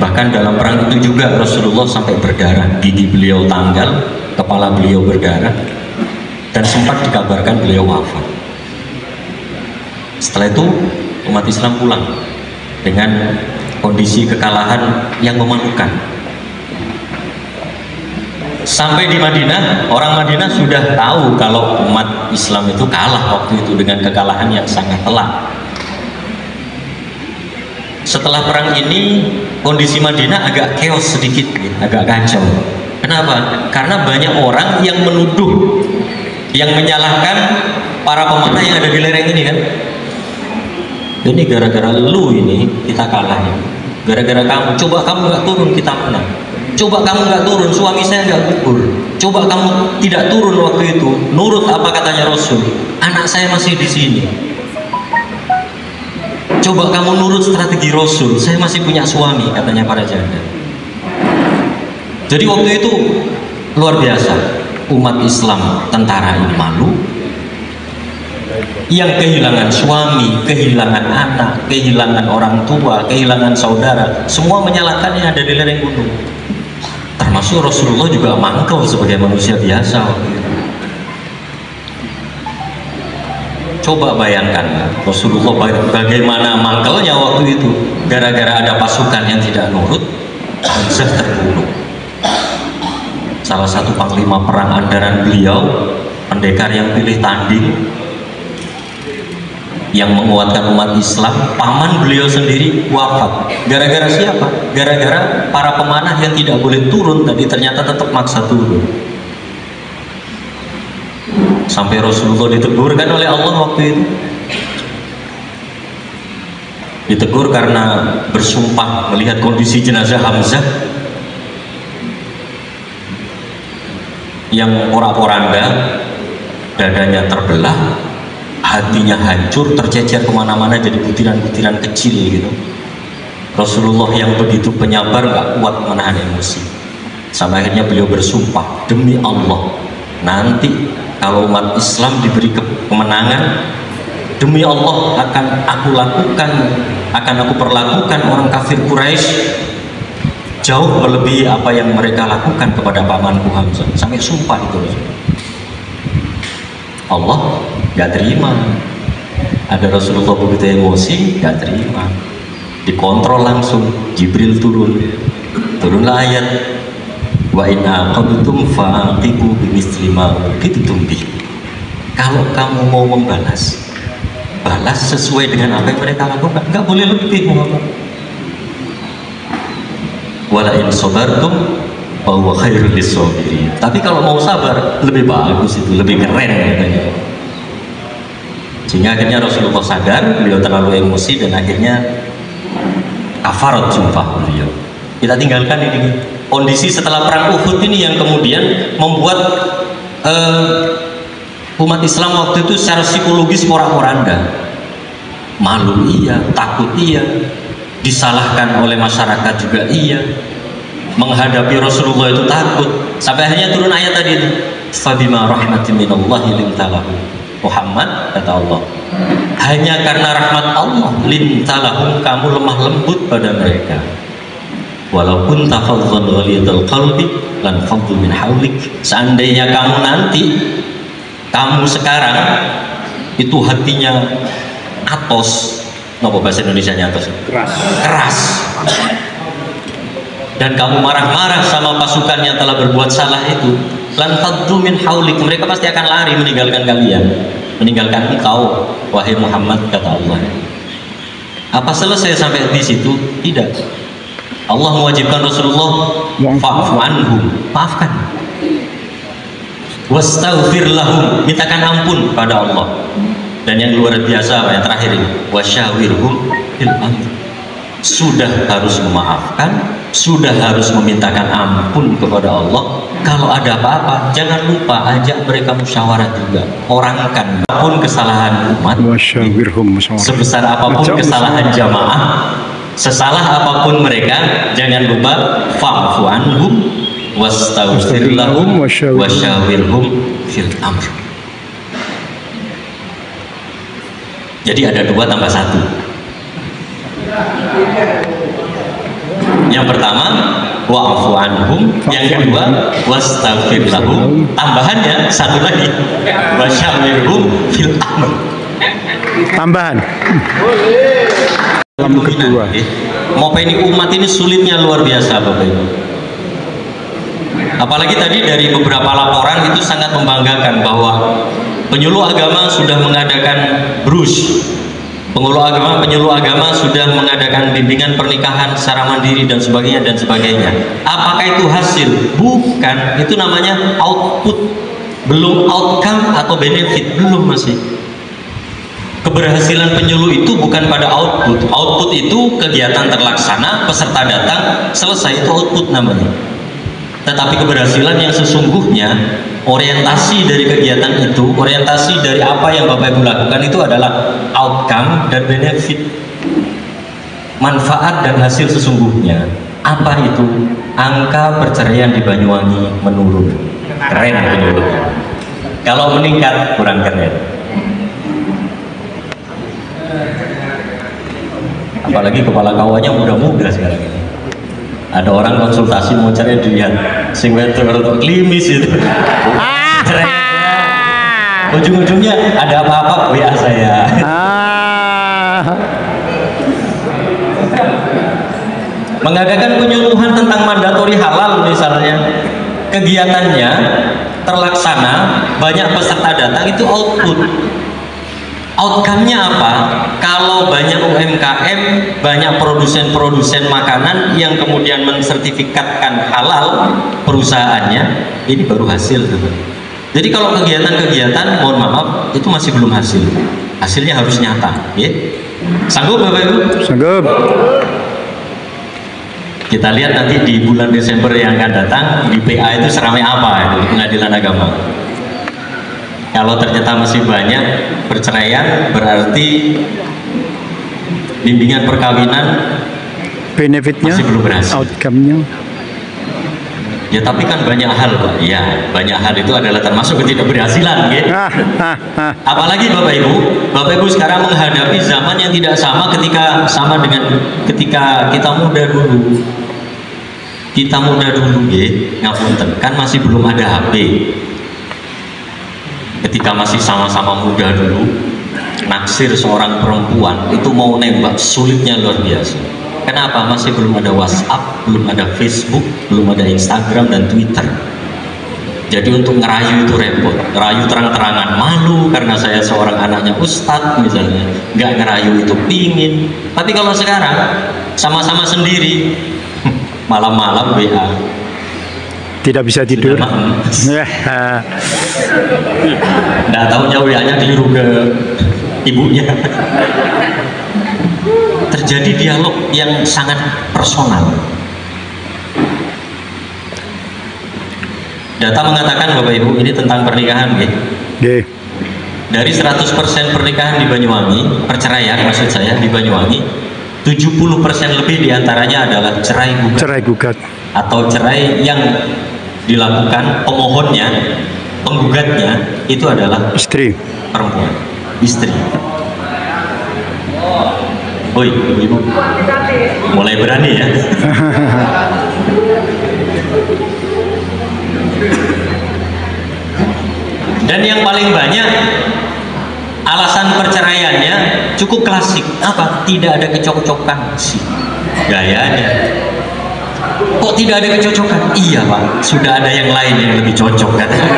Speaker 9: Bahkan dalam perang itu juga Rasulullah sampai berdarah, gigi beliau tanggal, kepala beliau berdarah, dan sempat dikabarkan beliau wafat. Setelah itu umat Islam pulang dengan kondisi kekalahan yang memalukan. Sampai di Madinah, orang Madinah sudah tahu kalau umat Islam itu kalah waktu itu dengan kekalahan yang sangat telak. Setelah perang ini, kondisi Madinah agak chaos sedikit, agak kacau. Kenapa? Karena banyak orang yang menuduh, yang menyalahkan para pemanah yang ada di lereng ini kan. Ini gara-gara lu ini kita kalah ya. Gara-gara kamu, coba kamu nggak turun kita menang. Coba kamu nggak turun, suami saya nggak gugur. Coba kamu tidak turun waktu itu, nurut apa katanya Rasul. Anak saya masih di sini. Coba kamu nurut strategi Rasul, saya masih punya suami, katanya para janda. Jadi waktu itu luar biasa, umat Islam tentara ini malu, yang kehilangan suami, kehilangan anak, kehilangan orang tua, kehilangan saudara, semua menyalahkan yang ada di lereng gunung. Termasuk Rasulullah juga mangkel sebagai manusia biasa waktu itu. Coba bayangkan Rasulullah bagaimana mangkelnya waktu itu, gara-gara ada pasukan yang tidak nurut, Hamzah terbunuh. Salah satu panglima perang andalan beliau, pendekar yang pilih tanding, yang menguatkan umat Islam, paman beliau sendiri wafat. Gara-gara siapa? Gara-gara para pemanah yang tidak boleh turun tadi ternyata tetap maksa turun. Sampai Rasulullah ditegur kan oleh Allah waktu itu. Ditegur karena bersumpah melihat kondisi jenazah Hamzah yang porak-poranda, dadanya terbelah, hatinya hancur, tercecer kemana-mana jadi butiran-butiran kecil gitu. Rasulullah yang begitu penyabar gak kuat menahan emosi. Sampai akhirnya beliau bersumpah, demi Allah, nanti kalau umat Islam diberi kemenangan, demi Allah akan aku perlakukan orang kafir Quraisy jauh melebihi apa yang mereka lakukan kepada pamanku Hamzah. Sampai sumpah itu. Allah gak terima. Ada Rasulullah begitu emosi, gak terima. Dikontrol langsung, Jibril turunlah ayat, wa inna aqabtum faqibu bimithli ma uqibtum bi. Kalau kamu mau membalas, balas sesuai dengan apa yang mereka lakukan, nggak boleh lebih Muhammad. Wala in sabartum fa huwa khairul lisabirin. Tapi kalau mau sabar lebih bagus, itu lebih keren katanya. Sehingga akhirnya Rasulullah sadar beliau terlalu emosi dan akhirnya kafarat sumpah beliau. Kita tinggalkan ini kondisi setelah perang Uhud ini yang kemudian membuat umat Islam waktu itu secara psikologis porak-poranda, malu iya, takut iya, disalahkan oleh masyarakat juga iya, menghadapi Rasulullah itu takut. Sampai akhirnya turun ayat tadi itu, fabima rahmatin minallahi lintalahu. Muhammad, kata Allah, hanya karena rahmat Allah lintalahum, kamu lemah lembut pada mereka. Walaupun tafadzal ghalidul qalbi lan fadlu min haulik. Seandainya kamu nanti, kamu sekarang itu hatinya atos, nopo bahasa Indonesianya atos? Keras. dan kamu marah-marah sama pasukan yang telah berbuat salah itu, lan faddu min haulik, mereka pasti akan lari meninggalkan kalian, meninggalkan engkau wahai Muhammad, kata Allah. Apa selesai sampai di situ? Tidak. Allah mewajibkan Rasulullah fa'fu anhum, maafkan. Wastaghfir lahum, mintakan ampun pada Allah. Dan yang luar biasa apa yang terakhir ini? Wasyawirhum fil amr. Sudah harus memaafkan, sudah harus memintakan ampun kepada Allah. Kalau ada apa-apa, jangan lupa ajak mereka musyawarah juga. Orangkan apapun kesalahan umat, sebesar apapun kesalahan jamaah, sesalah apapun mereka, jangan lupa fa'fu anhum wastaghfir lahum wasyawirhum fil amr. Jadi ada 2 tambah 1. Yang pertama wa'fu anhum, yang kedua wastaghfir lahum, tambahannya 1 lagi wasyawirhum fil amr.
Speaker 1: Tambahan. Yang kedua.
Speaker 9: Mau ini umat ini sulitnya luar biasa Bapak Ibu. Apalagi tadi dari beberapa laporan itu sangat membanggakan bahwa penyuluh agama sudah mengadakan brus, penyuluh agama sudah mengadakan bimbingan pernikahan secara mandiri dan sebagainya dan sebagainya. Apakah itu hasil? Bukan, itu namanya output, belum outcome atau benefit, belum masih. Keberhasilan penyuluh itu bukan pada output. Output itu kegiatan terlaksana, peserta datang, selesai, itu output namanya. Tetapi keberhasilan yang sesungguhnya, orientasi dari kegiatan itu, orientasi dari apa yang Bapak Ibu lakukan itu adalah outcome dan benefit, manfaat dan hasil sesungguhnya. Apa itu? Angka perceraian di Banyuwangi menurun. Keren penyuluhnya. Kalau meningkat kurang keren. Apalagi kepala kawannya muda-muda sekarang ini. Ada orang konsultasi mau cari dilihat sing wedok klimis itu. Ujung-ujungnya ada apa-apa WA saya. Mengadakan penyuluhan tentang mandatori halal misalnya, kegiatannya terlaksana, banyak peserta datang, itu output. Outcome-nya apa? Kalau banyak UMKM, banyak produsen-produsen makanan yang kemudian mensertifikatkan halal perusahaannya, ini baru hasil. Jadi kalau kegiatan-kegiatan, mohon maaf, itu masih belum hasil. Hasilnya harus nyata. Ya? Sanggup Bapak Ibu?
Speaker 1: Sanggup.
Speaker 9: Kita lihat nanti di bulan Desember yang akan datang, di PA itu seramai apa itu, Pengadilan Agama. Kalau ternyata masih banyak perceraian, berarti bimbingan perkawinan
Speaker 1: benefitnya
Speaker 9: masih belum berhasil.
Speaker 1: Outcome-nya.
Speaker 9: Ya tapi kan banyak hal Pak. Ya banyak hal itu adalah termasuk ketidakberhasilan gitu. Apalagi Bapak Ibu sekarang menghadapi zaman yang tidak sama dengan ketika kita muda dulu. Kita muda dulu ngapunten, kan masih belum ada HP. Ketika masih sama-sama muda dulu, naksir seorang perempuan itu mau nembak sulitnya luar biasa. Kenapa? Masih belum ada WhatsApp, belum ada Facebook, belum ada Instagram dan Twitter. Jadi untuk ngerayu itu repot. Ngerayu terang-terangan malu karena saya seorang anaknya ustadz misalnya. Nggak ngerayu itu pingin. Tapi kalau sekarang sama-sama sendiri, malam-malam WA.
Speaker 1: Tidak bisa tidur.
Speaker 9: Nggak tahunya WA-nya keliru ke ibunya. Terjadi dialog yang sangat personal. Data mengatakan Bapak Ibu, ini tentang pernikahan dari 100% pernikahan di Banyuwangi, perceraian maksud saya di Banyuwangi, 70% lebih diantaranya adalah cerai gugat atau cerai yang dilakukan pemohonnya, penggugatnya itu adalah
Speaker 1: istri,
Speaker 9: perempuan, istri. Woi, ibu-ibu mulai berani ya. Dan yang paling banyak alasan perceraiannya cukup klasik. Apa? Tidak ada kecocokan sih gayanya. Kok tidak ada kecocokan? Iya Pak, sudah ada yang lain yang lebih cocok katanya.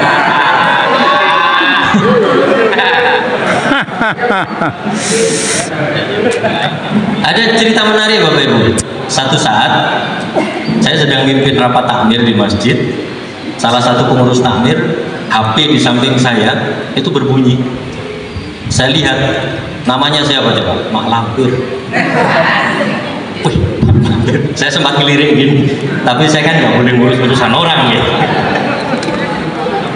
Speaker 9: Ada cerita menarik Bapak Ibu. Satu saat saya sedang mimpin rapat takmir di masjid. Salah satu pengurus takmir, HP di samping saya itu berbunyi. Saya lihat, namanya siapa coba? Mak Lampir. Wih, saya sempat ngelirik gini, tapi saya kan nggak boleh ngurus urusan orang ya.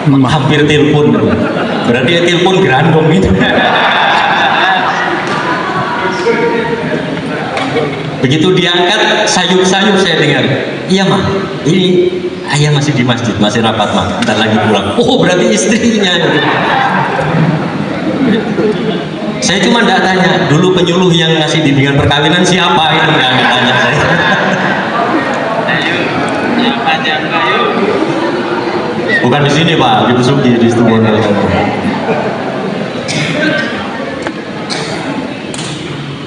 Speaker 9: Hampir telepon, berarti ya telepon gerandong gitu. Begitu diangkat, sayup-sayup saya dengar, iya Mak, ini ayah masih di masjid, masih rapat Mak, bentar lagi pulang. Oh berarti istrinya. Saya cuma tidak tanya, dulu penyuluh yang ngasih bimbingan perkawinan siapa, itu nggak tanya saya. Bukan di sini Pak, di Besuki, di Situbondo.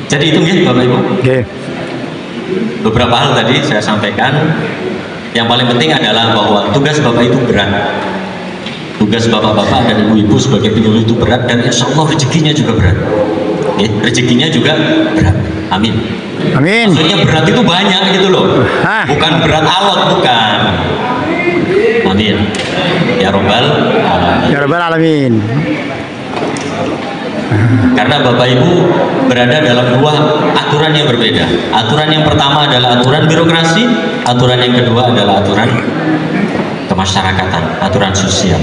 Speaker 9: Jadi itu ya Bapak Ibu.
Speaker 1: Okay.
Speaker 9: Beberapa hal tadi saya sampaikan. Yang paling penting adalah bahwa tugas Bapak itu berat. Tugas bapak-bapak dan ibu-ibu sebagai penyuluh itu berat, dan insya Allah rezekinya juga berat. Rezekinya juga berat. Amin.
Speaker 1: Amin.
Speaker 9: Maksudnya berat itu banyak gitu loh. Bukan berat alot, bukan. Amin. Ya Rabbal Alamin.
Speaker 1: Ya Rabbal Alamin.
Speaker 9: Karena Bapak Ibu berada dalam dua aturan yang berbeda. Aturan yang pertama adalah aturan birokrasi, aturan yang kedua adalah aturan kemasyarakatan, aturan sosial.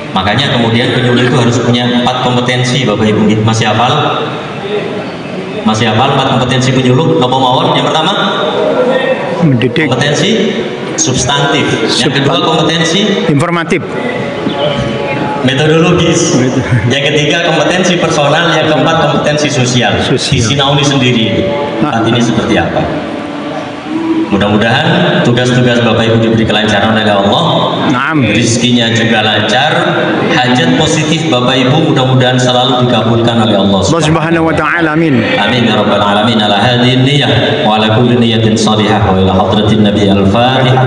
Speaker 9: Makanya kemudian penyuluh itu harus punya 4 kompetensi Bapak Ibu. Masih hafal? Masih hafal 4 kompetensi penyuluh? Napa mawon? Yang pertama
Speaker 1: mendidik,
Speaker 9: kompetensi substantif. Yang kedua kompetensi
Speaker 1: informatif,
Speaker 9: metodologis. Yang ketiga kompetensi personal. Yang keempat kompetensi sosial. Disinauni sendiri saat ini seperti apa. Mudah-mudahan tugas-tugas Bapak Ibu diberi kelancaran oleh Allah. Rizkinya juga lancar. Hajat positif Bapak Ibu mudah-mudahan selalu dikabulkan oleh Allah
Speaker 1: Subhanahu wa ta'ala. Amin.
Speaker 9: Amin ya Rabbal Alamin. Ala hadhihi niyyah wa ala kulli niyyatin salihah wa ila hadratin Nabi al-Fatihah.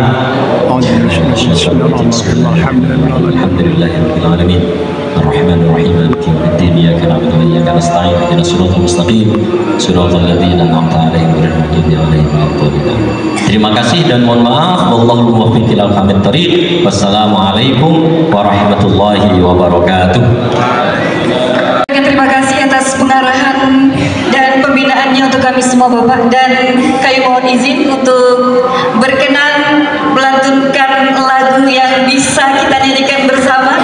Speaker 9: Alhamdulillahirabbil alamin. Ar-Rahmanir Rahim. Maliki yaumiddin. Iyyaka na'budu wa iyyaka nasta'in. Ihdinas siratal mustaqim. Siratal ladzina an'amta 'alaihim ghairil maghdubi 'alaihim waladdallin. Terima kasih dan mohon maaf. Wallahul muwaffiq ila aqwamit thoriq. Wassalamualaikum warahmatullahi wabarakatuh.
Speaker 7: Terima kasih atas pengarahan dan pembinaannya untuk kami semua Bapak, dan kami mohon izin untuk berkenan melantunkan lagu yang bisa kita nyanyikan bersama.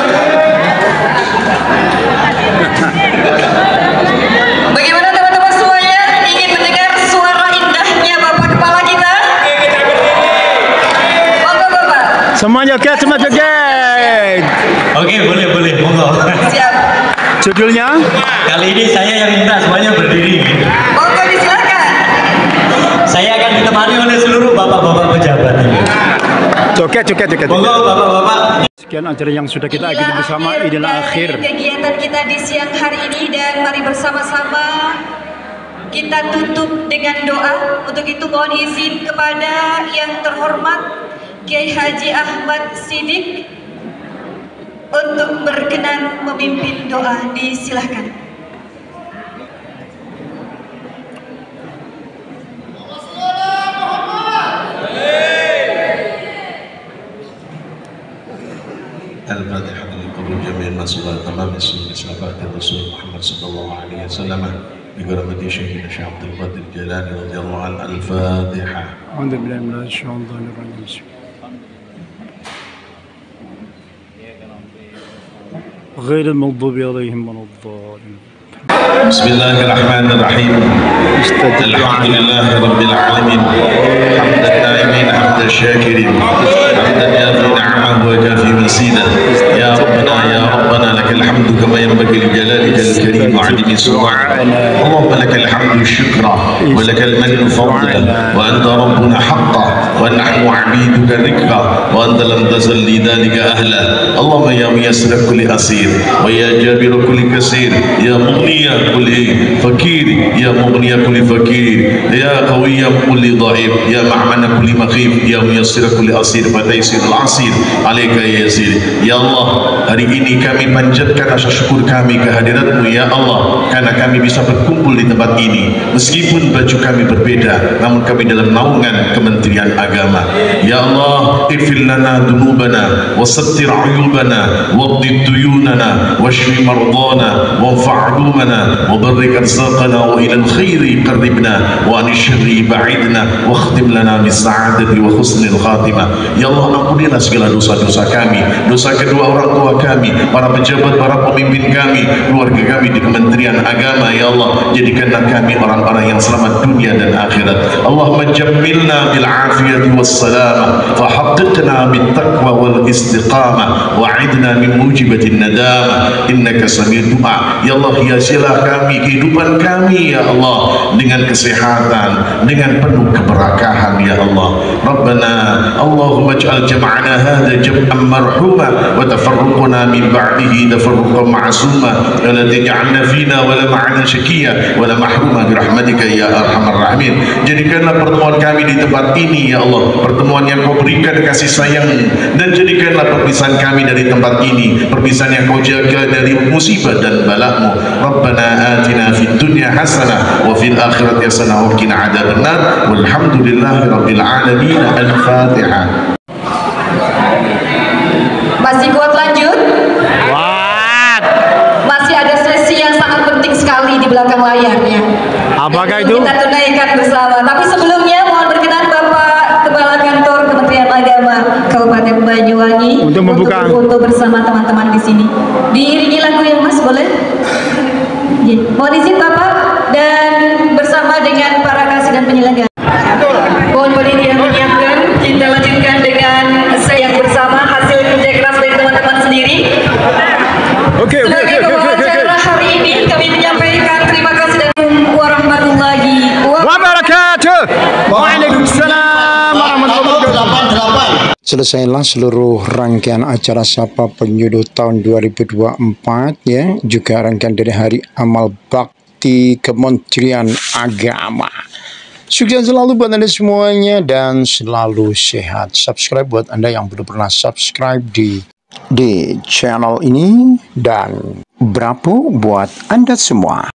Speaker 7: Bagaimana teman-teman semuanya, ingin mendengar suara indahnya Bapak Kepala kita? Monggo Bapak.
Speaker 1: Semua joget, semua joget.
Speaker 9: Oke, boleh, monggo.
Speaker 7: Siap.
Speaker 1: Judulnya?
Speaker 9: Kali ini saya yang minta, semuanya berdiri.
Speaker 7: Monggo disilakan.
Speaker 9: Saya akan ditemani oleh seluruh bapak-bapak pejabat ini.
Speaker 1: Joget.
Speaker 9: Monggo bapak-bapak.
Speaker 1: Sekian acara yang sudah kita ikuti bersama. Inilah akhir
Speaker 7: kegiatan kita di siang hari ini, dan mari bersama-sama kita tutup dengan doa. Untuk itu mohon izin kepada yang terhormat Kiai Haji Ahmad Siddiq untuk berkenan memimpin doa. Disilahkan.
Speaker 10: Al-Fatihah liqabul jami'in masulat tamam bismillah salawat Rasul Muhammad sallallahu alaihi wasallam bi hurmati Syekh Syekh Abdul Qadir Jalani radhiyallahu anhu. Al-Fatihah. A'udzu billahi minasy syaithanir rajim. غير المغضوب عليهم ولا الضالين. بسم الله الرحمن الرحيم. الحمد لله رب العالمين. حمد الدائمين حمد الشاكرين. حمدا يافي نعمه وكافي مزيدا. يا ربنا لك الحمد كما ينبغي لجلالك الكريم وعظيم سلطانك. اللهم لك الحمد شكرا ولك المن فضلا، وانت ربنا حقا ونحن عبيدك ركا، وانت لم تزل لذلك اهلا. Allahumma ya muyassir kulli asir wa ya jabir kulli kasir ya mughniya kulli fakir ya mughniya kulli fakir ya qawiyya kulli dhaif ya ma'mana kulli makhif ya muyassir kulli asir wa taysirul asir alaika ya yasir. Ya Allah, hari ini kami panjatkan rasa syukur kami kehadirat-Mu ya Allah, karena kami bisa berkumpul di tempat ini meskipun baju kami berbeda, namun kami dalam naungan Kementerian Agama. Ya Allah, ighfir lana dhunubana wa sattir uyubana waqdi duyunana washfi mardana wanfa' ulumana wa barrik arzaqana wa ila al-khairi qarribna wa an syarri ba'idna wa khtim lana bis sa'adati wa husnil khatimah. Ya Allah, ampunilah segala dosa-dosa kami, dosa kedua orang tua kami, para pejabat, para pemimpin kami, keluarga kami di Kementerian Agama. Ya Allah, jadikanlah kami orang-orang yang selamat dunia dan akhirat. Allahumma jammilna bil afiyati was salamah fa haqqiqna bit taqwa wal istiqamah wa'idna min mujibatin nadamah innaka sami'ud du'a. Ya Allah, hiasilah kami, kehidupan kami ya Allah dengan kesehatan, dengan penuh keberkahan ya Allah. Rabbana Allahumma ij'al jam'ana hadha jam'an marhuma wa tafarruquna min ba'dihi tafarruqan ma'suma wa la taj'alna fina wa la ma'ana syakiyya wa la mahruma bi rahmatika ya arhamar rahimin. Jadikanlah pertemuan kami di tempat ini ya Allah pertemuan yang Kau berikan kasih sayang, dan jadikanlah perpisahan kami dari tempat ini perpisahan yang Kau jaga dari musibah dan balak-Mu. Rabbana atina fid dunya hasanah wa fil akhirati hasanah wa qina adzabannar walhamdulillahi rabbil alamin. Al-Fatihah.
Speaker 7: Masih kuat lanjut?
Speaker 1: Kuat.
Speaker 7: Masih ada sesi yang sangat penting sekali di belakang layarnya.
Speaker 1: Apakah itu?
Speaker 7: Kita tunaikan bersama. Tapi sebelumnya mohon berkenan Bapak Kepala Kantor Kementerian Agama Kabupaten Banyuwangi
Speaker 1: untuk membuka
Speaker 7: foto bersama teman-teman di sini. Diiringi lagu yang Mas, boleh? Ya. Mohon izin Bapak dan bersama dengan para kasih dan penyelenggara. Mohon panitia menyiapkan. Kita lanjutkan dengan sayang bersama hasil kerja keras dari teman-teman sendiri.
Speaker 1: Oke.
Speaker 7: Hari ini kami menyampaikan terima kasih dan warahmatullahi
Speaker 1: wabarakatuh. Waalaikumsalam warahmatullahi wabarakatuh. Selesailah seluruh rangkaian acara Sapa Penyuluh tahun 2024 ya, juga rangkaian dari Hari Amal Bakti Kementerian Agama. Sukses selalu buat Anda semuanya dan selalu sehat. Subscribe buat Anda yang belum pernah subscribe di channel ini, dan bravo buat Anda semua.